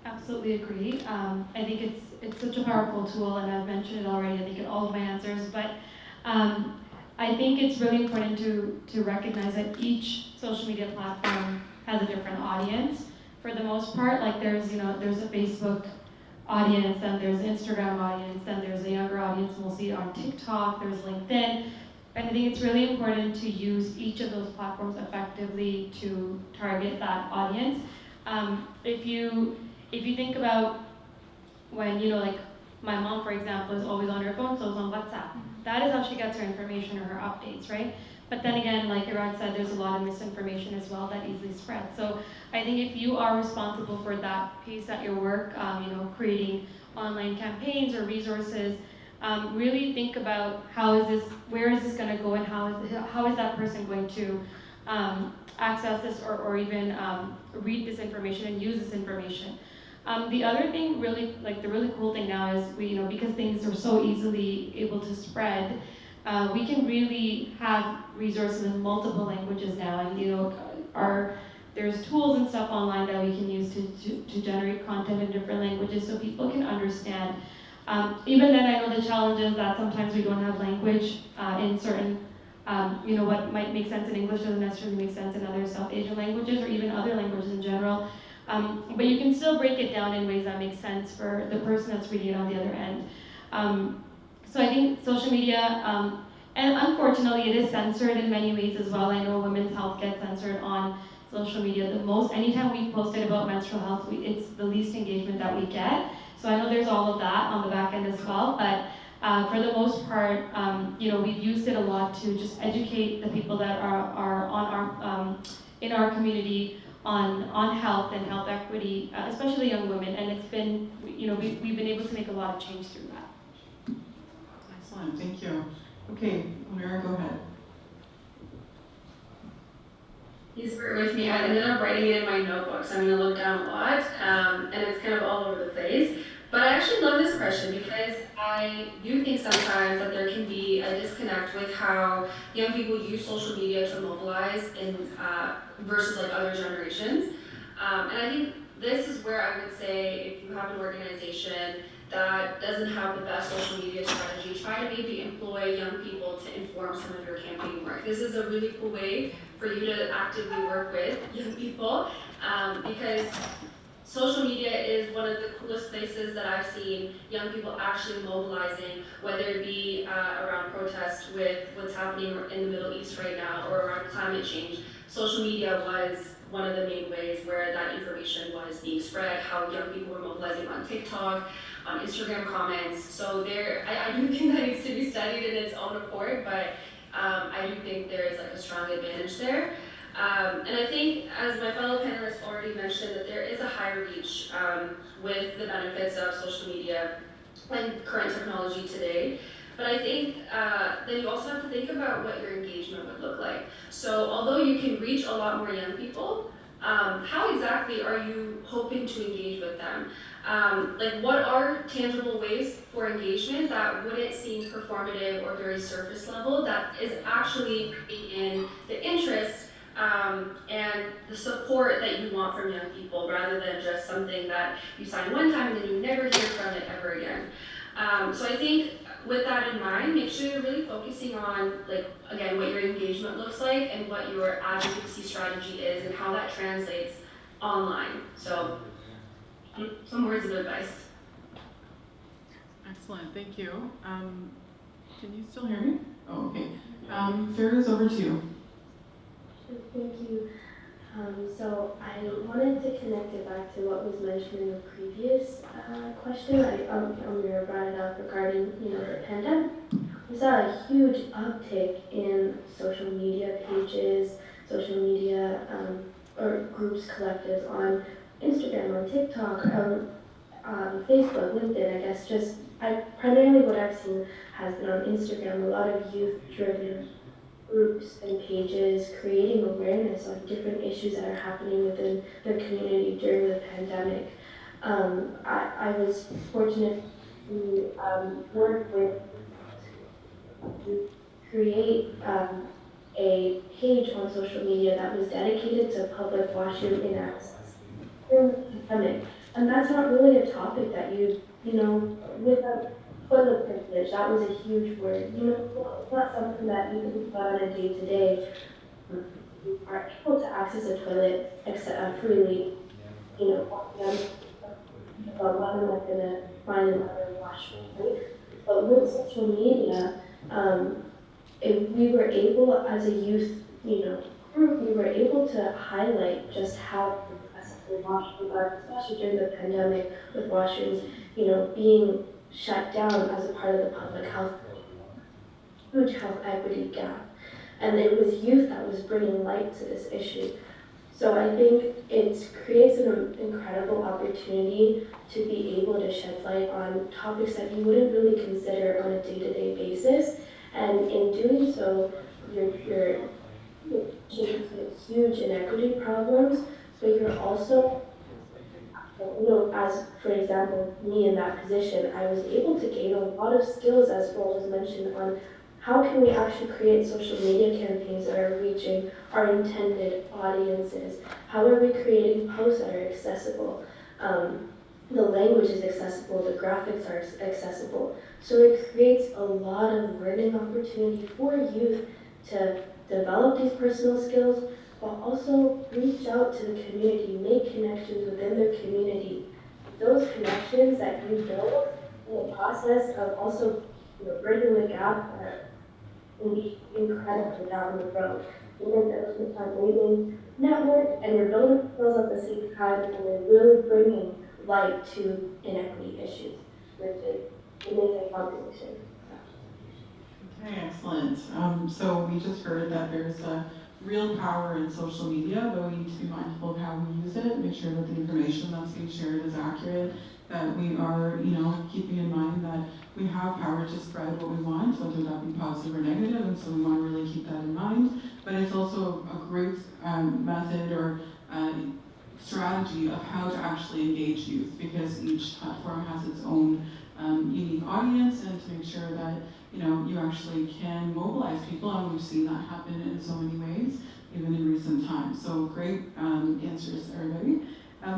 E: Absolutely agree. I think it's such a powerful tool, and I've mentioned it already, I think, in all of my answers, but I think it's really important to recognize that each social media platform has a different audience. For the most part, like there's a Facebook audience, and there's an Instagram audience, and there's a younger audience, and we'll see it on TikTok, there's LinkedIn. And I think it's really important to use each of those platforms effectively to target that audience. If you think about when, like my mom, for example, is always on her phone, so is on WhatsApp. That is how she gets her information or her updates, right? But then again, like Irad said, there's a lot of misinformation as well that easily spreads. So I think if you are responsible for that piece at your work, creating online campaigns or resources, really think about where is this going to go, and how is that person going to access this or even read this information and use this information. The other thing, the really cool thing now is because things are so easily able to spread, we can really have resources in multiple languages now, and there's tools and stuff online that we can use to generate content in different languages so people can understand. Even then, I know the challenge is that sometimes we don't have language in certain, what might make sense in English doesn't necessarily make sense in other South Asian languages or even other languages in general. But you can still break it down in ways that make sense for the person that's reading it on the other end. So I think social media, and unfortunately it is censored in many ways as well. I know women's health gets censored on social media the most. Anytime we posted about menstrual health, it's the least engagement that we get. So I know there's all of that on the back end as well, but for the most part, we've used it a lot to just educate the people that are on in our community on health and health equity, especially young women, and it's been, we've been able to make a lot of change through that.
C: Excellent, thank you. Okay, Amira, go ahead.
F: Please bear with me. I ended up writing it in my notebook, so I'm going to look down a lot, and it's kind of all over the place. But I actually love this question because I do think sometimes that there can be a disconnect with how young people use social media to mobilize versus like other generations. And I think this is where I would say if you have an organization that doesn't have the best social media strategy, try to maybe employ young people to inform some of your campaign work. This is a really cool way for you to actively work with young people because social media is one of the coolest places that I've seen young people actually mobilizing, whether it be around protest with what's happening in the Middle East right now or around climate change. Social media was one of the main ways where that information was being spread, how young people were mobilizing on TikTok, on Instagram comments. So I do think that needs to be studied in its own accord, but I do think there is like a strong advantage there. And I think, as my fellow panelists already mentioned, that there is a higher reach with the benefits of social media and current technology today. But I think then you also have to think about what your engagement would look like. So although you can reach a lot more young people, how exactly are you hoping to engage with them? What are tangible ways for engagement that wouldn't seem performative or very surface level, that is actually in the interest and the support that you want from young people, rather than just something that you sign one time and then you never hear from it ever again. So I think with that in mind, make sure you're really focusing on, again, what your engagement looks like and what your advocacy strategy is and how that translates online. So some words of advice.
C: Excellent, thank you. Can you still hear me? Oh, okay. Farah's over to you.
G: Thank you. So I wanted to connect it back to what was mentioned in the previous question. Amira brought it up regarding, the pandemic. We saw a huge uptick in social media pages, social media or groups, collectives on Instagram, on TikTok, Facebook, LinkedIn, I guess primarily what I've seen has been on Instagram, a lot of youth-driven groups and pages creating awareness on different issues that are happening within the community during the pandemic. I was fortunate to work with to create a page on social media that was dedicated to public washroom inaccess during the pandemic. And that's not really a topic that without toilet privilege, that was a huge word. It's not something that you can think about on a day-to-day. You are able to access a toilet freely, whether they're going to find another washroom, right? But with social media, we were able, as a youth, group, we were able to highlight just how accessible washrooms are, especially during the pandemic with washrooms, being shut down as a part of the public health, huge health equity gap. And it was youth that was bringing light to this issue. So I think it creates an incredible opportunity to be able to shed light on topics that you wouldn't really consider on a day-to-day basis. And in doing so, you're huge inequity problems, but you're also, as for example, me in that position, I was able to gain a lot of skills, as well as mentioned, on how can we actually create social media campaigns that are reaching our intended audiences? How are we creating posts that are accessible? The language is accessible, the graphics are accessible. So it creates a lot of learning opportunity for youth to develop these personal skills, but also reach out to the community, make connections within their community. Those connections that you build in the process of also bridging the gap can be incredible down the road. Even those with our leading network, and you're building skills at the same time, and they're really bringing light to inequity issues within the population.
C: Okay, excellent. So we just heard that there's a real power in social media, but we need to be mindful of how we use it, make sure that the information that's being shared is accurate, that we are, keeping in mind that we have power to spread what we want, whether that be positive or negative, and so we want to really keep that in mind. But it's also a great method or strategy of how to actually engage youth, because each platform has its own unique audience, and to make sure that you actually can mobilize people, and we've seen that happen in so many ways, even in recent times. So great answers, everybody.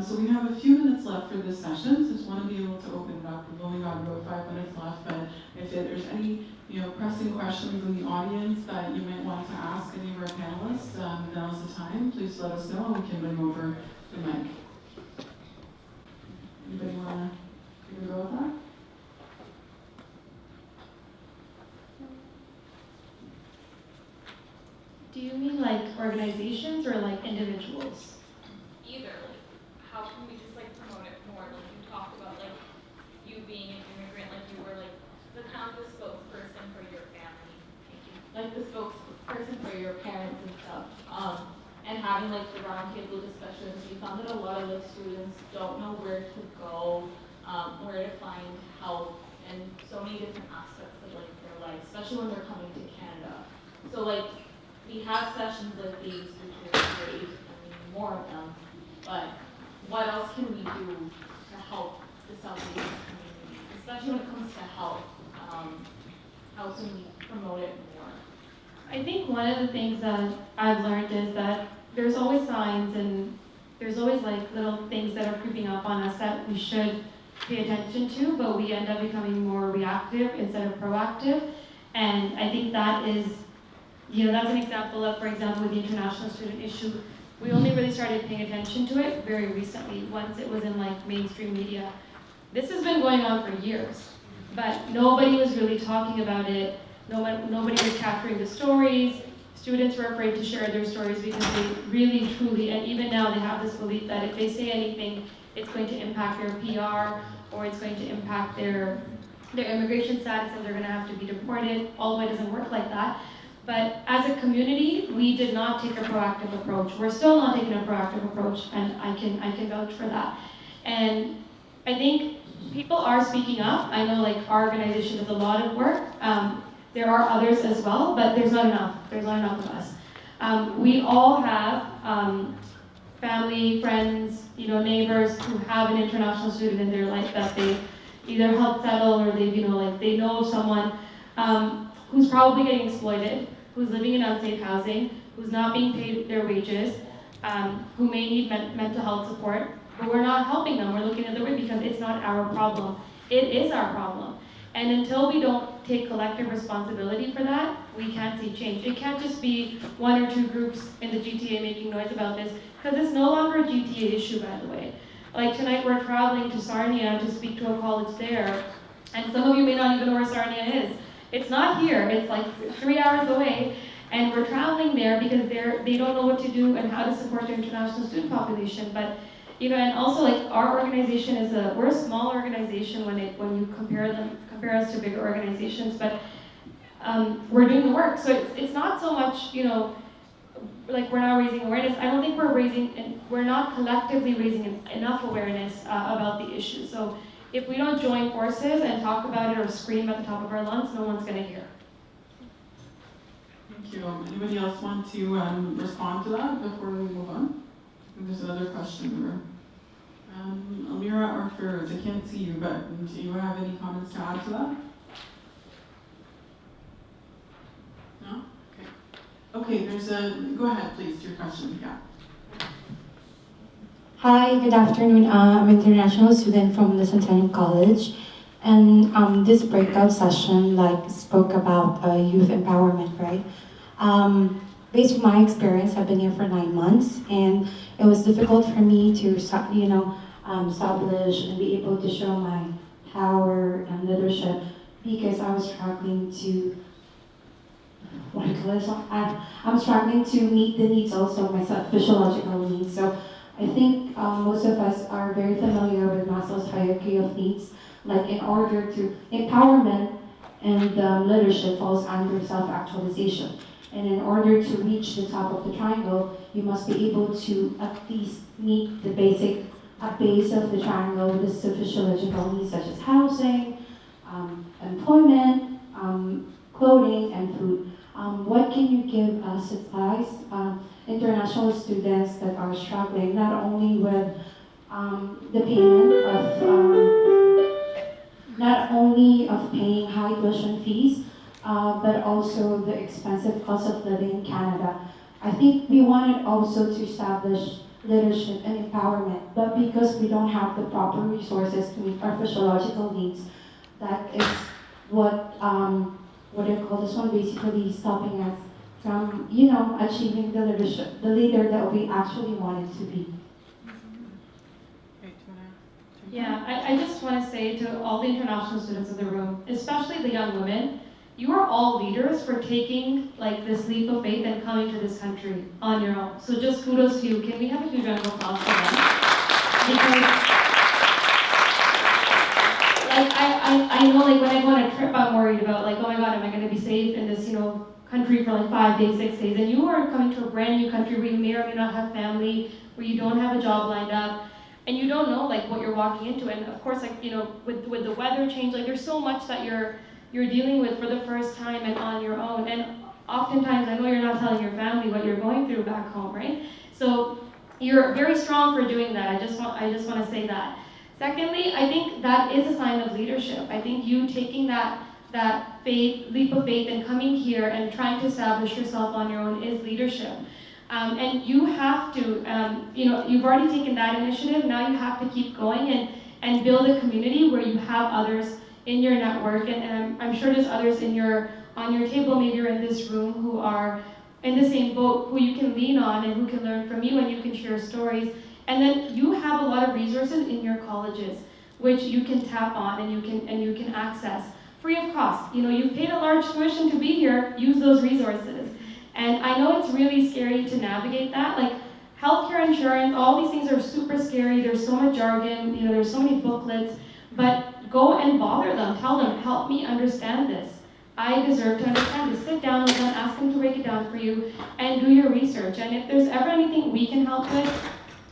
C: So we have a few minutes left for this session, so just want to be able to open it up. We've only got about 5 minutes left, but if there's any pressing questions in the audience that you might want to ask any of our panelists, now's the time. Please let us know, and we can bring over the mic. Anybody want to go with that?
E: Do you mean like organizations or like individuals?
B: Either, like, how can we just like promote it more? Like you talked about like you being an immigrant, like you were like the kind of the spokesperson for your family, like the spokesperson for your parents and stuff. And having like the roundtable discussions, we found that a lot of like students don't know where to go, where to find help, and so many different aspects of like their life, especially when they're coming to Canada. So like we have sessions like these, which are great, and we need more of them, but what else can we do to help the South Asian community, especially when it comes to health? How can we promote it more?
E: I think one of the things that I've learned is that there's always signs and there's always like little things that are creeping up on us that we should pay attention to, but we end up becoming more reactive instead of proactive. And I think that is, that's an example of, for example, with the international student issue, we only really started paying attention to it very recently, once it was in like mainstream media. This has been going on for years, but nobody was really talking about it. Nobody was capturing the stories. Students were afraid to share their stories because they really, truly, and even now they have this belief that if they say anything, it's going to impact their PR or it's going to impact their immigration status and they're going to have to be deported. Although it doesn't work like that. But as a community, we did not take a proactive approach. We're still not taking a proactive approach, and I can vouch for that. And I think people are speaking up. I know like our organization does a lot of work. There are others as well, but there's not enough. There's not enough of us. We all have family, friends, neighbors who have an international student in their life that they either help settle or they know of someone who's probably getting exploited, who's living in unsafe housing, who's not being paid their wages, who may need mental health support, but we're not helping them. We're looking at the way because it's not our problem. It is our problem. And until we don't take collective responsibility for that, we can't see change. It can't just be one or two groups in the GTA making noise about this, because it's no longer a GTA issue, by the way. Like tonight we're traveling to Sarnia to speak to a college there, and some of you may not even know where Sarnia is. It's not here, it's like 3 hours away, and we're traveling there because they don't know what to do and how to support their international student population. But and also like our organization we're a small organization when you compare us to bigger organizations, but we're doing the work. So it's not so much like we're not raising awareness. I don't think we're not collectively raising enough awareness about the issue. So if we don't join forces and talk about it or scream at the top of our lungs, no one's going to hear.
C: Thank you. Anybody else want to respond to that before we move on? There's another question. Almira or Firoz, I can't see you, but do you have any comments to add to that? No? Okay, go ahead please, your question, yeah.
H: Hi, good afternoon. I'm an international student from the Centennial College, and this breakout session spoke about youth empowerment, right? Based on my experience, I've been here for 9 months, and it was difficult for me to, establish and be able to show my power and leadership because I was struggling to, I'm struggling to meet the needs also, my physiological needs. So I think most of us are very familiar with Maslow's hierarchy of needs. Like in order to, empowerment and leadership falls under self-actualization. And in order to reach the top of the triangle, you must be able to at least meet the base of the triangle with the physiological needs such as housing, employment, clothing, and food. What can you give us advice, international students that are struggling not only with the payment of paying high tuition fees, but also the expensive cost of living in Canada. I think we wanted also to establish leadership and empowerment, but because we don't have the proper resources to meet our physiological needs, that is what do you call this one, basically stopping us from, achieving the leadership, the leader that we actually wanted to be.
E: Yeah, I just want to say to all the international students in the room, especially the young women, you are all leaders for taking this leap of faith and coming to this country on your own. So just kudos to you. Can we have a huge round of applause for them? Because I know when I go on a trip, I'm worried about oh my God, am I going to be safe in this country for 5 days, 6 days? And you are coming to a brand new country where you may or may not have family, where you don't have a job lined up, and you don't know what you're walking into. And of course, with the weather change, there's so much that you're dealing with for the first time and on your own. And oftentimes, I know you're not telling your family what you're going through back home, right? So you're very strong for doing that. I just want to say that. Secondly, I think that is a sign of leadership. I think you taking that leap of faith and coming here and trying to establish yourself on your own is leadership. And you have to, you've already taken that initiative. Now you have to keep going and build a community where you have others in your network, and I'm sure there's others on your table, maybe you're in this room, who are in the same boat, who you can lean on and who can learn from you, and you can share stories. And then you have a lot of resources in your colleges, which you can tap on and you can access free of cost. You've paid a large tuition to be here, use those resources. And I know it's really scary to navigate that. Healthcare insurance, all these things are super scary. There's so much jargon, there's so many booklets, but go and bother them. Tell them, help me understand this. I deserve to understand this. Sit down with them, ask them to break it down for you, and do your research. And if there's ever anything we can help with,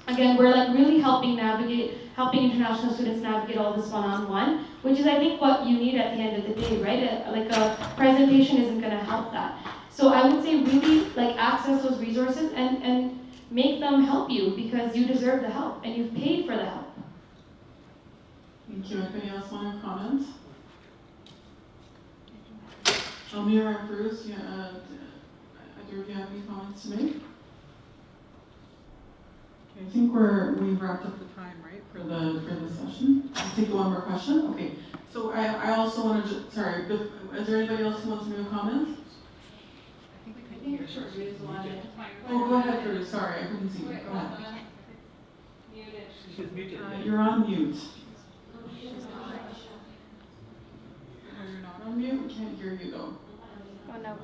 E: Again, we're like really helping international students navigate all this one-on-one, which is I think what you need at the end of the day, right? Like a presentation isn't gonna help that. So I would say really like access those resources and make them help you because you deserve the help and you've paid for the help.
C: Thank you. Anybody else want to comment? Elmira or Bruce, yeah, do you have any comments to make? Okay, I think we've wrapped up the time, right, for the session. I'll take one more question. Okay, so I also want to, sorry, is there anybody else who wants to make a comment?
E: I think Bruce wanted.
C: Oh, go ahead, Bruce. Sorry, I couldn't see you. Go ahead.
B: Muted.
C: You're on mute. No, you're not on mute. We can't hear you though.
E: Oh no,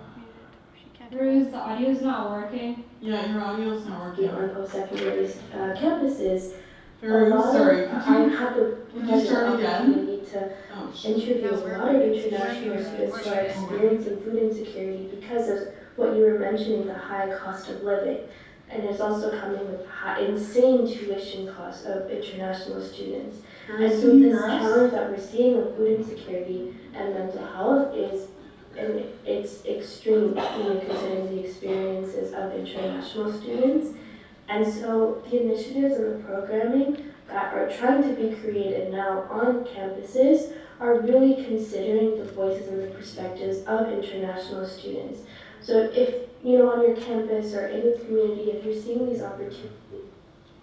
E: she can't.
A: Bruce, the audio's not working.
C: Yeah, your audio's not working.
G: On post-secondary campuses,
C: Sorry,
G: I had the
C: could you start again?
G: opportunity to
C: Oh,
G: interview a lot of international students who are experiencing food insecurity because of what you were mentioning, the high cost of living. And it's also coming with insane tuition costs of international students. And so this challenge that we're seeing with food insecurity and mental health is, and it's extreme, considering the experiences of international students. And so the initiatives and the programming that are trying to be created now on campuses are really considering the voices and the perspectives of international students. So if, on your campus or in the community, if you're seeing these opportunities,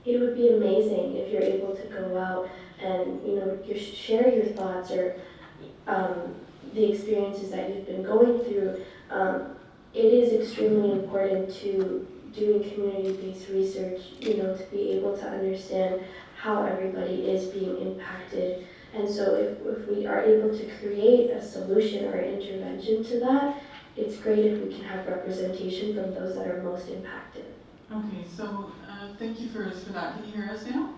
G: it would be amazing if you're able to go out and, you share your thoughts or the experiences that you've been going through. It is extremely important to doing community-based research, to be able to understand how everybody is being impacted. And so if we are able to create a solution or intervention to that, it's great if we can have representation from those that are most impacted.
C: Okay, so thank you for that. Can you hear us now?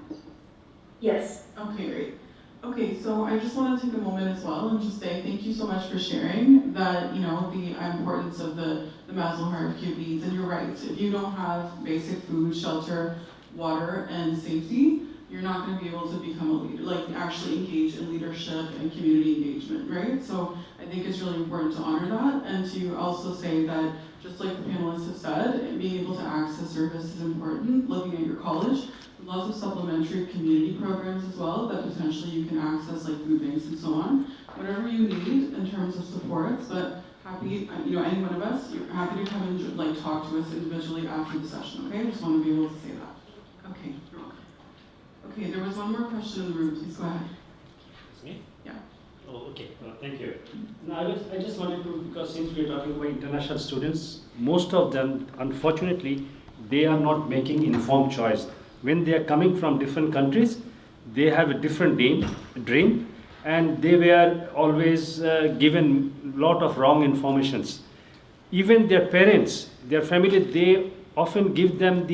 G: Yes.
C: Okay, great. Okay, so I just want to take a moment as well and just say thank you so much for sharing that, the importance of the Maslow hierarchy of needs. And you're right, if you don't have basic food, shelter, water, and safety, you're not going to be able to become a leader, like actually engage in leadership and community engagement, right? So I think it's really important to honor that and to also say that, just like the panelists have said, being able to access service is important. Looking at your college, lots of supplementary community programs as well that potentially you can access, like food banks and so on. Whatever you need in terms of supports, but happy, any one of us, you're happy to come and talk to us individually after the session, okay? I just want to be able to say that. Okay, you're welcome. Okay, there was one more question in the room. Please go ahead.
I: It's me?
C: Yeah.
I: Oh, okay. Thank you. No, I just wanted to, because since we're talking about international students, most of them, unfortunately, they are not making informed choice. When they are coming from different countries, they have a different dream, and they were always given a lot of wrong informations. Even their parents, their family, they often give them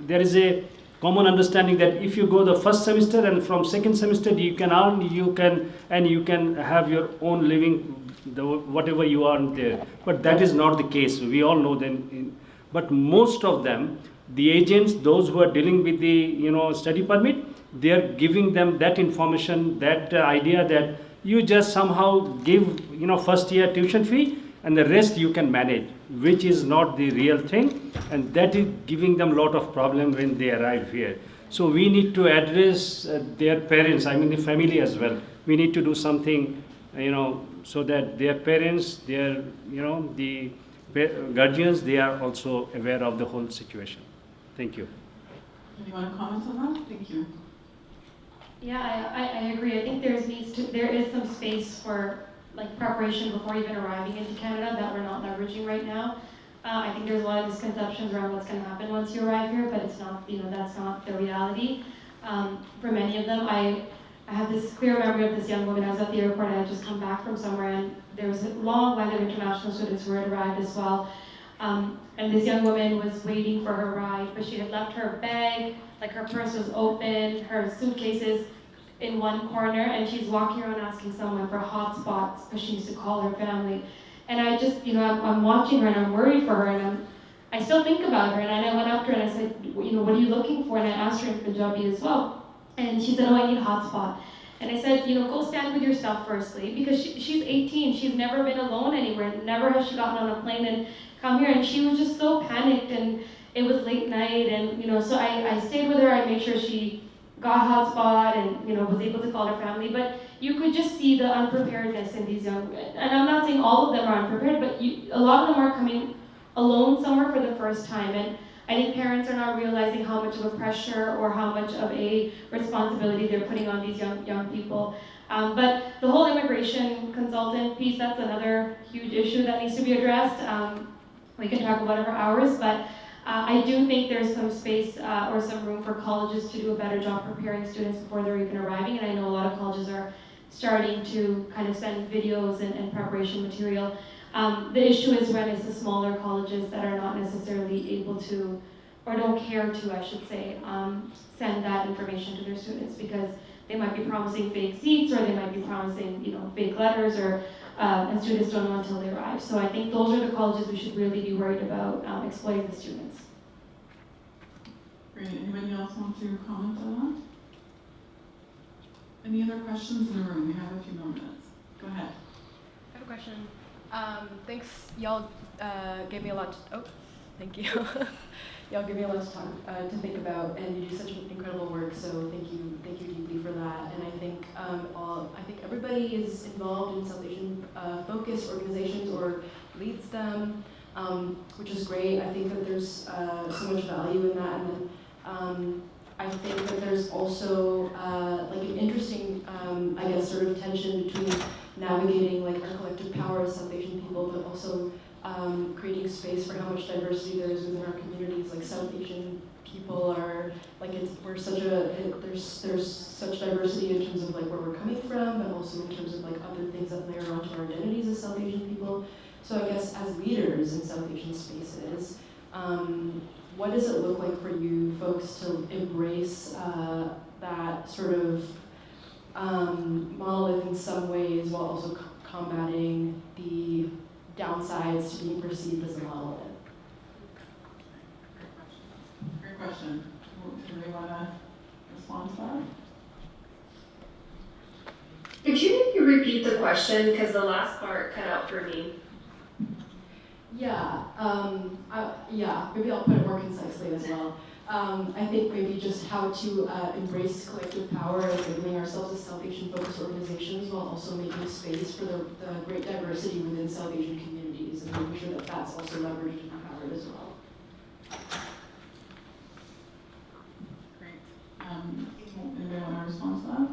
I: there is a common understanding that if you go the first semester and from second semester you can earn, you can have your own living, whatever you earn there. But that is not the case. We all know them. But most of them, the agents, those who are dealing with the study permit, they are giving them that information, that idea that you just somehow give first year tuition fee and the rest you can manage, which is not the real thing, and that is giving them a lot of problem when they arrive here. So we need to address their parents, I mean the family as well. We need to do something, so that their parents, their the guardians, they are also aware of the whole situation. Thank you.
C: Do you want to comment on that? Thank you.
E: Yeah, I agree. I think there is some space for preparation before even arriving into Canada that we're not leveraging right now. I think there's a lot of misconceptions around what's going to happen once you arrive here, but it's not, that's not the reality. For many of them, I have this clear memory of this young woman. I was at the airport, I had just come back from somewhere, and there was a long line of international students who had arrived as well. And this young woman was waiting for her ride, but she had left her bag, her purse was open, her suitcases in one corner, and she's walking around asking someone for hotspots because she needs to call her family. And I just, I'm watching her and I'm worried for her, and I still think about her, and I went up to her and I said, you know, what are you looking for? And I asked her in Punjabi as well. And she said, oh, I need hotspot. And I said, you know, go stand with your stuff firstly, because she's 18, she's never been alone anywhere, never has she gotten on a plane and come here, and she was just so panicked, and it was late night, and, you know, so I stayed with her, I made sure she got hotspot and, you know, was able to call her family, but you could just see the unpreparedness in these young, and I'm not saying all of them are unprepared, but a lot of them are coming alone somewhere for the first time, and I think parents are not realizing how much of a pressure or how much of a responsibility they're putting on these young people. But the whole immigration consultant piece, that's another huge issue that needs to be addressed. We can talk about it for hours, but I do think there's some space or some room for colleges to do a better job preparing students before they're even arriving, and I know a lot of colleges are starting to kind of send videos and preparation material. The issue is when it's the smaller colleges that are not necessarily able to, or don't care to, I should say, send that information to their students, because they might be promising fake seats, or they might be promising, you know, fake letters, or and students don't know until they arrive. So I think those are the colleges we should really be worried about exploiting the students.
C: Great. Anybody else want to comment on that? Any other questions in the room? We have a few more minutes. Go ahead.
J: I have a question. Thanks, y'all gave me a lot. Thank you. Y'all give me a lot to talk to think about, and you do such incredible work. So thank you deeply for that. And I think I think everybody is involved in South Asian focused organizations or leads them, which is great. I think that there's so much value in that, and then I think that there's also like an interesting, I guess, sort of tension between navigating like our collective power as South Asian people, but also creating space for how much diversity there is within our communities. Like South Asian people are like there's such diversity in terms of like where we're coming from, but also in terms of like other things that layer onto our identities as South Asian people. So I guess as leaders in South Asian spaces, what does it look like for you folks to embrace that sort of monolith in some ways, while also combating the downsides to being perceived as a monolith?
C: Great question. Do we want to respond to that?
F: Could you maybe repeat the question, because the last part cut out for me?
J: Yeah, maybe I'll put it more concisely as well. I think maybe just how to embrace collective power and labeling ourselves as South Asian focused organizations, while also making space for the great diversity within South Asian communities, and making sure that that's also leveraged and empowered as well.
C: Great. Anybody want to respond to that?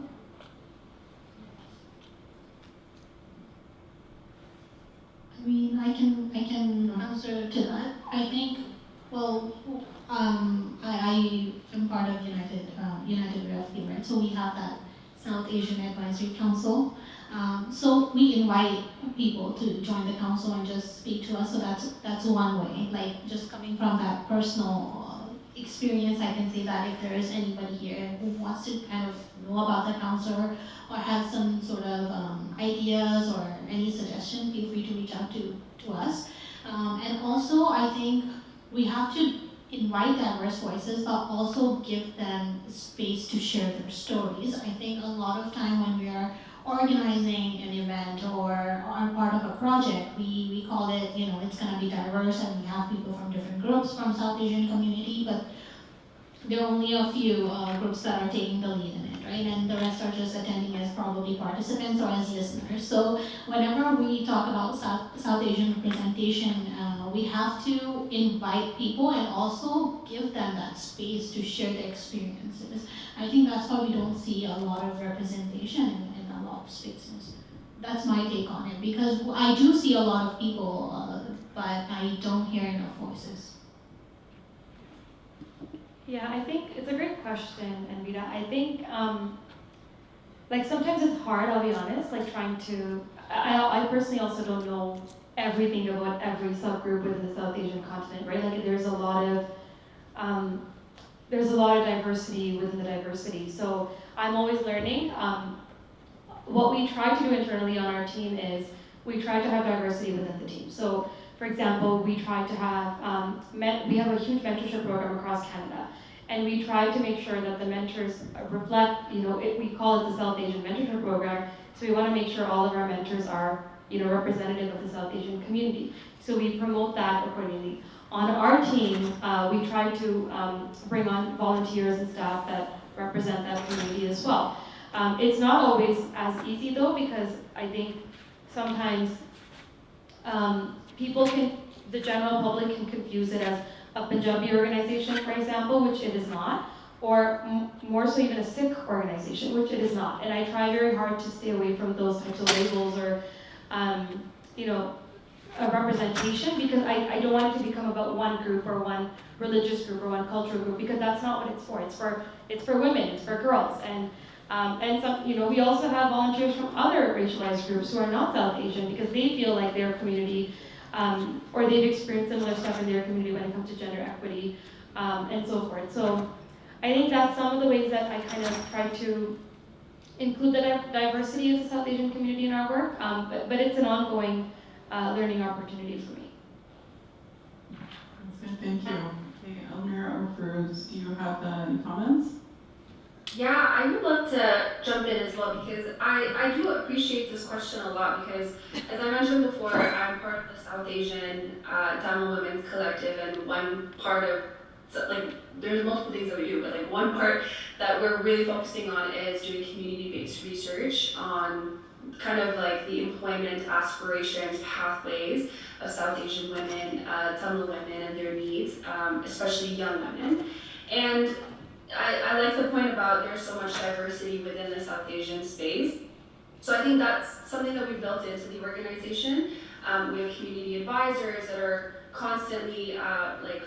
D: I mean, I can answer to that. I think, well, I am part of United Refugee, right? So we have that South Asian Advisory Council. So we invite people to join the council and just speak to us. So that's one way. Like just coming from that personal experience, I can say that if there is anybody here who wants to kind of know about the council or have some sort of ideas or any suggestion, feel free to reach out to us. And also, I think we have to invite diverse voices, but also give them space to share their stories. I think a lot of time when we are organizing an event or are part of a project, we call it, you know, it's gonna be diverse, and we have people from different groups from South Asian community, but there are only a few groups that are taking the lead in it, right? And the rest are just attending as probably participants or as listeners. So whenever we talk about South Asian representation, we have to invite people and also give them that space to share their experiences. I think that's why we don't see a lot of representation in a lot of spaces. That's my take on it, because I do see a lot of people, but I don't hear enough voices.
E: Yeah, I think it's a great question, Anvita. I think, like sometimes it's hard, I'll be honest, like trying to, I personally also don't know everything about every subgroup within the South Asian continent, right? Like there's a lot of diversity within the diversity. So I'm always learning. What we try to do internally on our team is we try to have diversity within the team. So for example, we try to have, we have a huge mentorship program across Canada. And we try to make sure that the mentors reflect, we call it the South Asian Mentorship Program. So we want to make sure all of our mentors are, representative of the South Asian community. So we promote that accordingly. On our team, we try to bring on volunteers and staff that represent that community as well. It's not always as easy though, because I think sometimes the general public can confuse it as a Punjabi organization, for example, which it is not, or more so even a Sikh organization, which it is not. And I try very hard to stay away from those types of labels or, a representation, because I don't want it to become about one group or one religious group or one cultural group, because that's not what it's for. It's for women, it's for girls, and some, we also have volunteers from other racialized groups who are not South Asian, because they feel like their community, or they've experienced similar stuff in their community when it comes to gender equity, and so forth. So I think that's some of the ways that I kind of try to include the diversity of the South Asian community in our work, but it's an ongoing learning opportunity for me.
C: That's good, thank you. Okay, Elmira or Feroz, do you have any comments?
F: Yeah, I would love to jump in as well, because I do appreciate this question a lot, because as I mentioned before, I'm part of the South Asian Tamil Women's Collective, and one part of, there's multiple things that we do, but one part that we're really focusing on is doing community-based research on kind of the employment aspirations, pathways of South Asian women, Tamil women and their needs, especially young women. And I like the point about there's so much diversity within the South Asian space. So I think that's something that we've built into the organization. We have community advisors that are constantly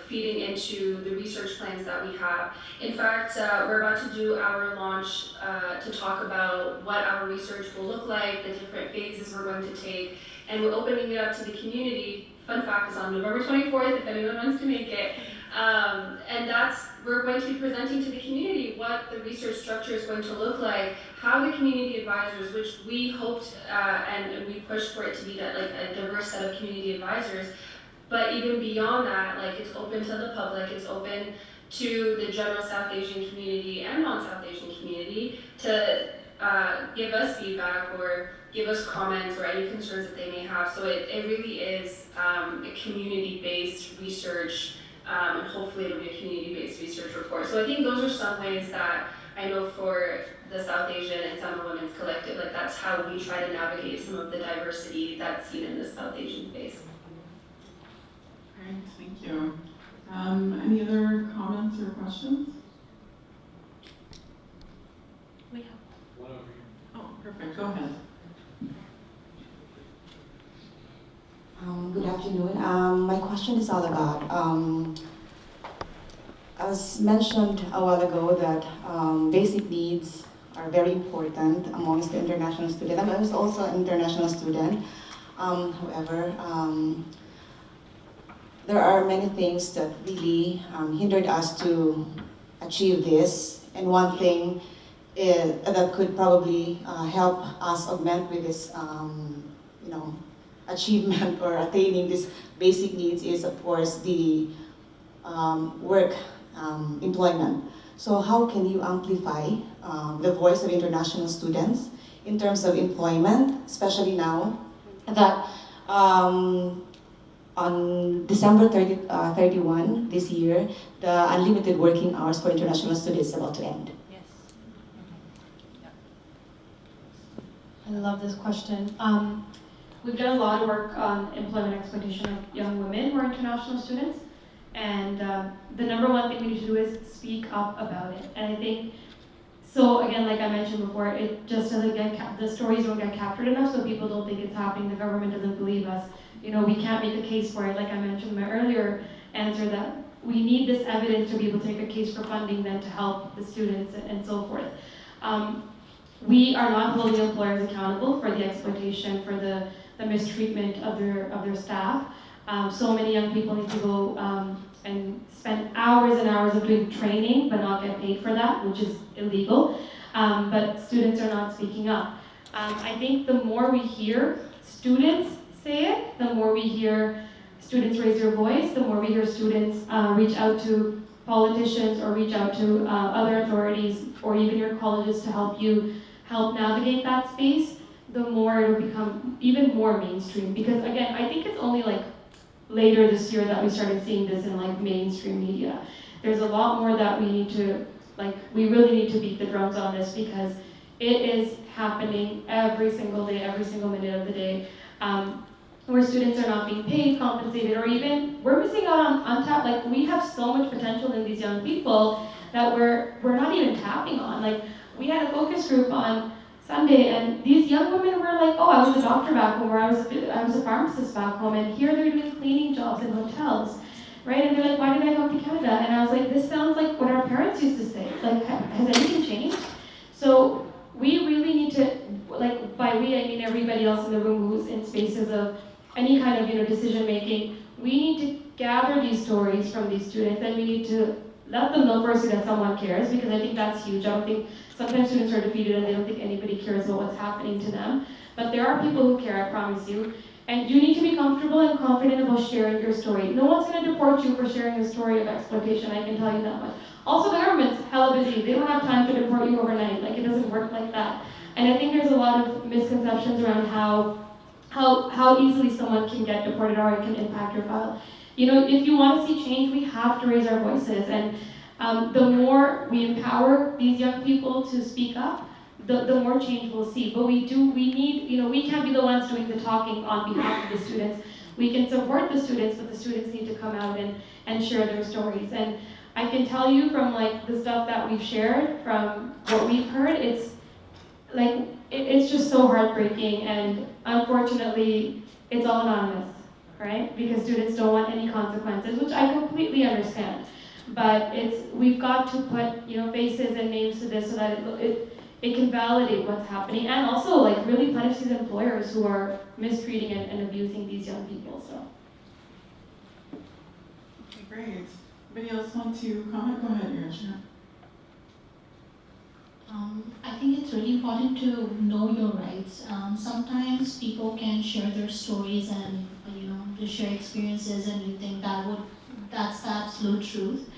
F: feeding into the research plans that we have. In fact, we're about to do our launch to talk about what our research will look like, the different phases we're going to take, and we're opening it up to the community. Fun fact is on November 24th, if anyone wants to make it. And we're going to be presenting to the community what the research structure is going to look like, how the community advisors, which we hoped and we pushed for it to be a diverse set of community advisors, but even beyond that, it's open to the public, it's open to the general South Asian community and non-South Asian community to give us feedback or give us comments or any concerns that they may have. So it really is a community-based research, and hopefully it'll be a community-based research report. So I think those are some ways that I know for the South Asian and Tamil Women's Collective, that's how we try to navigate some of the diversity that's seen in the South Asian space.
C: Great, thank you. Any other comments or questions?
E: We have
I: One over here.
C: Oh, perfect, go ahead.
K: Good afternoon. My question is all about, as mentioned a while ago, that basic needs are very important amongst the international students. I was also an international student. However, there are many things that really hindered us to achieve this. And one thing that could probably help us augment with this, achievement or attaining these basic needs is, of course, the work employment. So how can you amplify the voice of international students in terms of employment, especially now that on December 31 this year, the unlimited working hours for international students is about to end?
J: Yes.
E: I love this question. We've done a lot of work on employment exploitation of young women who are international students, and the number one thing we need to do is speak up about it. And I think, so again, like I mentioned before, it just doesn't get, the stories don't get captured enough, so people don't think it's happening, the government doesn't believe us. We can't make a case for it, like I mentioned in my earlier answer, that we need this evidence to be able to make a case for funding then to help the students and so forth. We are not holding employers accountable for the exploitation, for the mistreatment of their staff. So many young people need to go and spend hours and hours of doing training but not get paid for that, which is illegal. But students are not speaking up. I think the more we hear students say it, the more we hear students raise their voice, the more we hear students reach out to politicians or reach out to other authorities or even your colleges to help navigate that space, the more it will become even more mainstream. Because again, I think it's only like later this year that we started seeing this in like mainstream media. There's a lot more that we need to, we really need to beat the drums on this because it is happening every single day, every single minute of the day. Where students are not being paid, compensated, or even we're missing out on tap. Like we have so much potential in these young people that we're not even tapping on. Like we had a focus group on Sunday, and these young women were like, "Oh, I was a doctor back home, or I was a pharmacist back home, and here they're doing cleaning jobs in hotels, right?" And they're like, "Why did I come to Canada?" And I was like, "This sounds like what our parents used to say. Like, has anything changed?" So we really need to, like by we I mean everybody else in the room who's in spaces of any kind of decision making, we need to gather these stories from these students and we need to let them know firstly that someone cares, because I think that's huge. I don't think sometimes students are defeated and they don't think anybody cares about what's happening to them. But there are people who care, I promise you. And you need to be comfortable and confident about sharing your story. No one's going to deport you for sharing a story of exploitation, I can tell you that much. Also, the government's hella busy. They don't have time to deport you overnight. Like, it doesn't work like that. And I think there's a lot of misconceptions around how easily someone can get deported or it can impact your file. If you want to see change, we have to raise our voices. And the more we empower these young people to speak up, the more change we'll see. But we need, we can't be the ones doing the talking on behalf of the students. We can support the students, but the students need to come out and share their stories. And I can tell you from the stuff that we've shared, from what we've heard, it's it's just so heartbreaking, and unfortunately, it's all anonymous, right? Because students don't want any consequences, which I completely understand. But we've got to put faces and names to this so that it can validate what's happening, and also really punish these employers who are mistreating and abusing these young people. So.
C: Okay, great. Anybody else want to comment? Go ahead, Irishna.
D: I think it's really important to know your rights. Sometimes people can share their stories and to share experiences, and you think that's the absolute truth.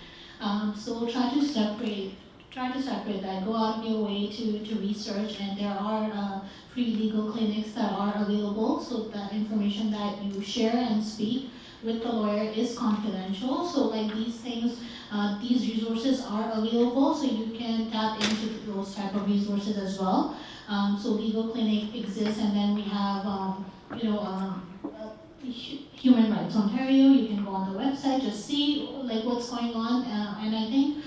D: So try to separate that. Go out of your way to research, and there are free legal clinics that are available. So that information that you share and speak with the lawyer is confidential. So these things. These resources are available, so you can tap into those type of resources as well. So Legal Clinic exists, and then we have, Human Rights Ontario. You can go on the website, just see what's going on. And I think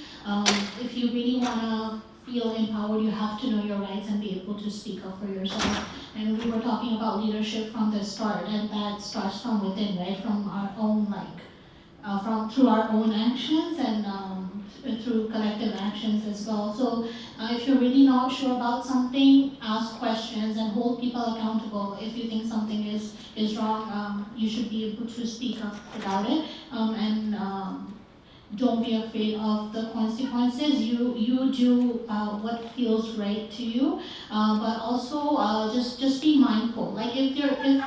D: if you really wanna feel empowered, you have to know your rights and be able to speak up for yourself. And we were talking about leadership from the start, and that starts from within, right? From our own through our own actions and through collective actions as well. So if you're really not sure about something, ask questions and hold people accountable. If you think something is wrong, you should be able to speak up about it. And don't be afraid of the consequences. You do what feels right to you, but also just be mindful. If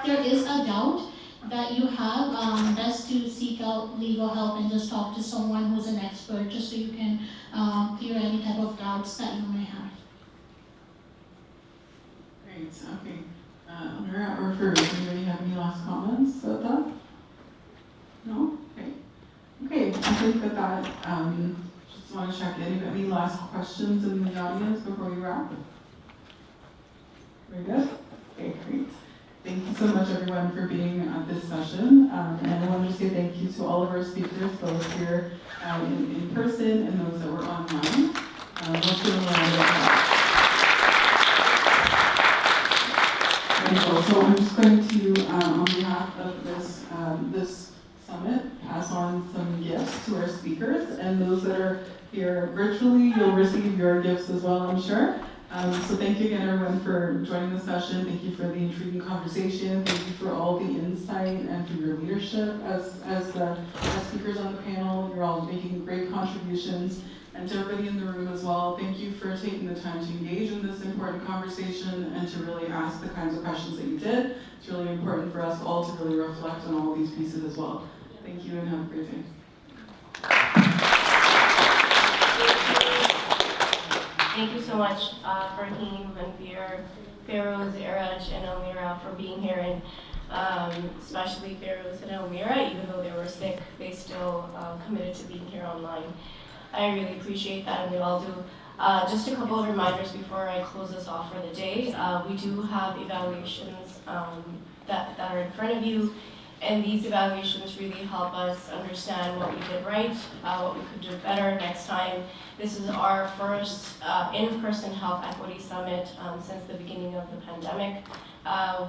D: there is a doubt that you have, best to seek out legal help and just talk to someone who's an expert, just so you can clear any type of doubts that you may have.
C: Great. Okay. Nora or Farouk, anybody have any last comments about that? No? Okay. Okay, I think that just want to check in. Any last questions in the audience before we wrap? Very good. Okay, great. Thank you so much, everyone, for being at this session. And I want to say thank you to all of our speakers, both here in person and those that were online. Let's give them a round of applause. Wonderful. So I'm just going to, on behalf of this summit, pass on some gifts to our speakers, and those that are here virtually, you'll receive your gifts as well, I'm sure. So thank you again, everyone, for joining the session. Thank you for the intriguing conversation. Thank you for all the insight and for your leadership as speakers on the panel. You're all making great contributions. And to everybody in the room as well, thank you for taking the time to engage in this important conversation and to really ask the kinds of questions that you did. It's really important for us all to really reflect on all of these pieces as well. Thank you and have a great day.
L: Thank you so much, Farheen, Manveer, Feroz, Iraj, and Elmira for being here, and especially Feroz and Elmira, even though they were sick, they still committed to being here online. I really appreciate that, and we all do. Just a couple of reminders before I close this off for the day. We do have evaluations that are in front of you, and these evaluations really help us understand what we did right, what we could do better next time. This is our first in-person health equity summit since the beginning of the pandemic.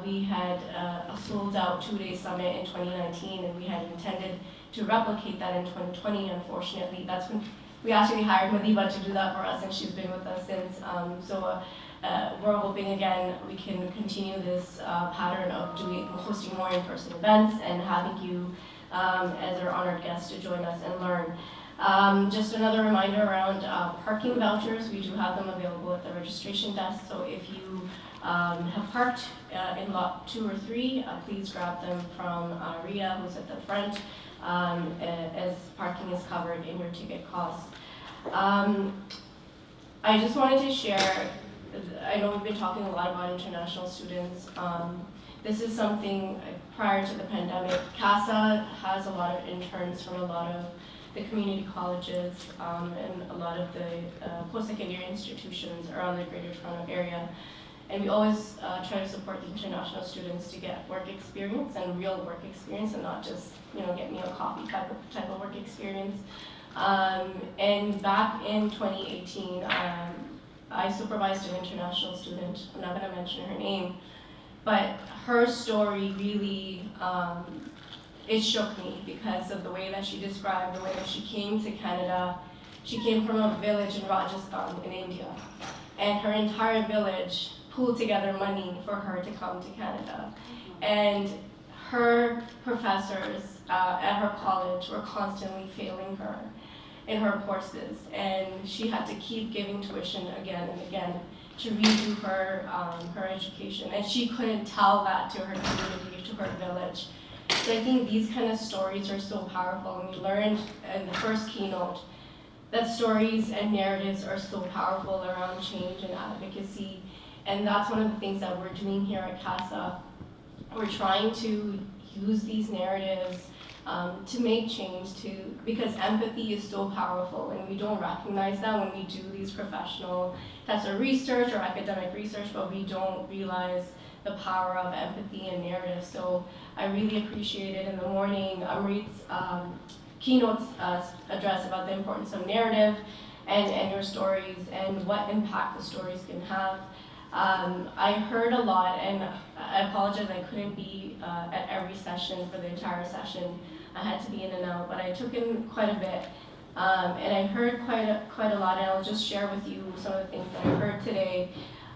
L: We had a sold-out two-day summit in 2019, and we had intended to replicate that in 2020. Unfortunately, that's when we actually hired Madiba to do that for us, and she's been with us since. We're hoping again we can continue this pattern of hosting more in-person events and having you as our honored guests to join us and learn. Just another reminder around parking vouchers. We do have them available at the registration desk. So if you have parked in lot 2 or 3, please grab them from Ria, who's at the front, as parking is covered in your ticket cost. I just wanted to share, I know we've been talking a lot about international students. This is something prior to the pandemic. CASSA has a lot of interns from a lot of the community colleges and a lot of the post-secondary institutions around the Greater Toronto area. And we always try to support the international students to get work experience and real work experience, and not just, get me a coffee type of work experience. And back in 2018, I supervised an international student. I'm not going to mention her name, but her story really, it shook me because of the way that she described the way that she came to Canada. She came from a village in Rajasthan in India, and her entire village pooled together money for her to come to Canada. And her professors at her college were constantly failing her in her courses, and she had to keep giving tuition again and again to redo her her education, and she couldn't tell that to her community, to her village. So I think these kind of stories are so powerful, and we learned in the first keynote that stories and narratives are so powerful around change and advocacy, and that's one of the things that we're doing here at CASSA. We're trying to use these narratives to make change, because empathy is so powerful, and we don't recognize that when we do these professional types of research or academic research, but we don't realize the power of empathy and narrative. So I really appreciated in the morning Amrit's keynote address about the importance of narrative and your stories and what impact the stories can have. I heard a lot, and I apologize I couldn't be at every session for the entire session. I had to be in and out, but I took in quite a bit. And I heard quite a lot, and I'll just share with you some of the things that I heard today.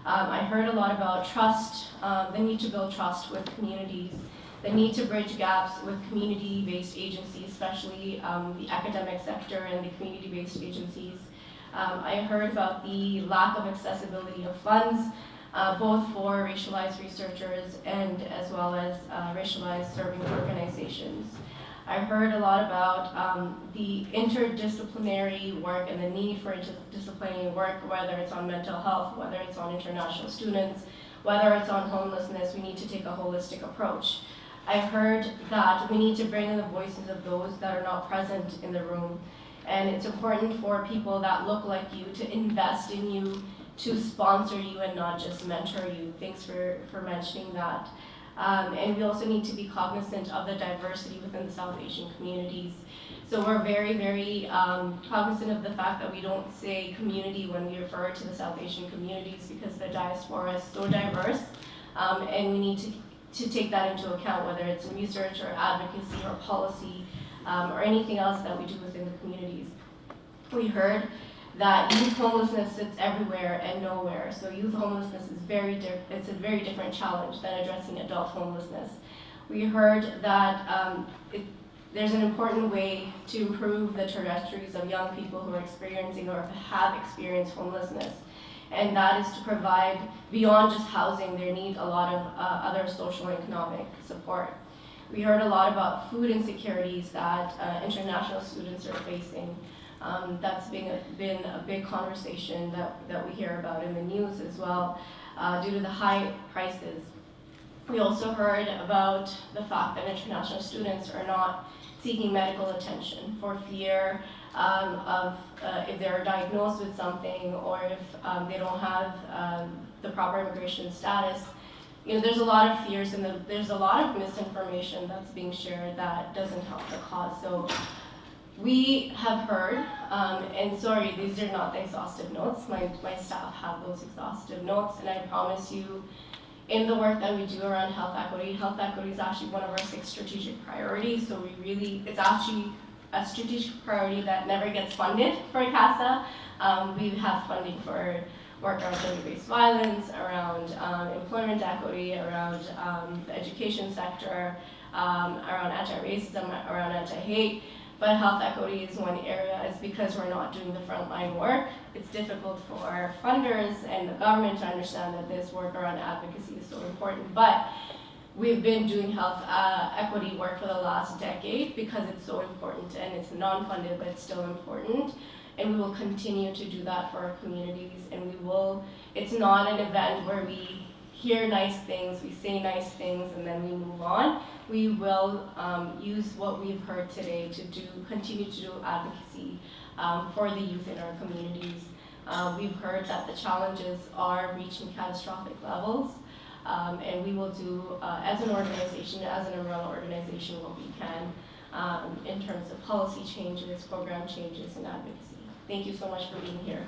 L: I heard a lot about trust, the need to build trust with communities, the need to bridge gaps with community-based agencies, especially the academic sector and the community-based agencies. I heard about the lack of accessibility of funds, both for racialized researchers and as well as racialized serving organizations. I heard a lot about the interdisciplinary work and the need for interdisciplinary work, whether it's on mental health, whether it's on international students, whether it's on homelessness. We need to take a holistic approach. I heard that we need to bring in the voices of those that are not present in the room. And it's important for people that look like you to invest in you, to sponsor you and not just mentor you. Thanks for mentioning that. And we also need to be cognizant of the diversity within the South Asian communities. So we're very, very cognizant of the fact that we don't say community when we refer to the South Asian communities, because the diaspora is so diverse, and we need to take that into account, whether it's in research or advocacy or policy, or anything else that we do within the communities. We heard that youth homelessness sits everywhere and nowhere. So youth homelessness is it's a very different challenge than addressing adult homelessness. We heard that there's an important way to improve the trajectories of young people who are experiencing or have experienced homelessness. And that is to provide, beyond just housing, they need a lot of other social and economic support. We heard a lot about food insecurities that international students are facing. That's been a big conversation that we hear about in the news as well, due to the high prices. We also heard about the fact that international students are not seeking medical attention for fear of if they're diagnosed with something, or if they don't have the proper immigration status. You know, there's a lot of fears and there's a lot of misinformation that's being shared that doesn't help the cause. So we have heard, and sorry, these are not the exhaustive notes. My staff have those exhaustive notes, and I promise you, in the work that we do around health equity is actually one of our 6 strategic priorities. So it's actually a strategic priority that never gets funded for CASSA. We have funding for work around gender-based violence, around employment equity, around the education sector, around anti-racism, around anti-hate. But health equity is one area. It's because we're not doing the frontline work. It's difficult for funders and the government to understand that this work around advocacy is so important. But we've been doing health equity work for the last decade because it's so important, and it's non-funded, but it's still important. And we will continue to do that for our communities. And it's not an event where we hear nice things, we say nice things, and then we move on. We will use what we've heard today to continue to do advocacy for the youth in our communities. We've heard that the challenges are reaching catastrophic levels, and we will do, as an organization, as an umbrella organization, what we can in terms of policy changes, program changes, and advocacy. Thank you so much for being here.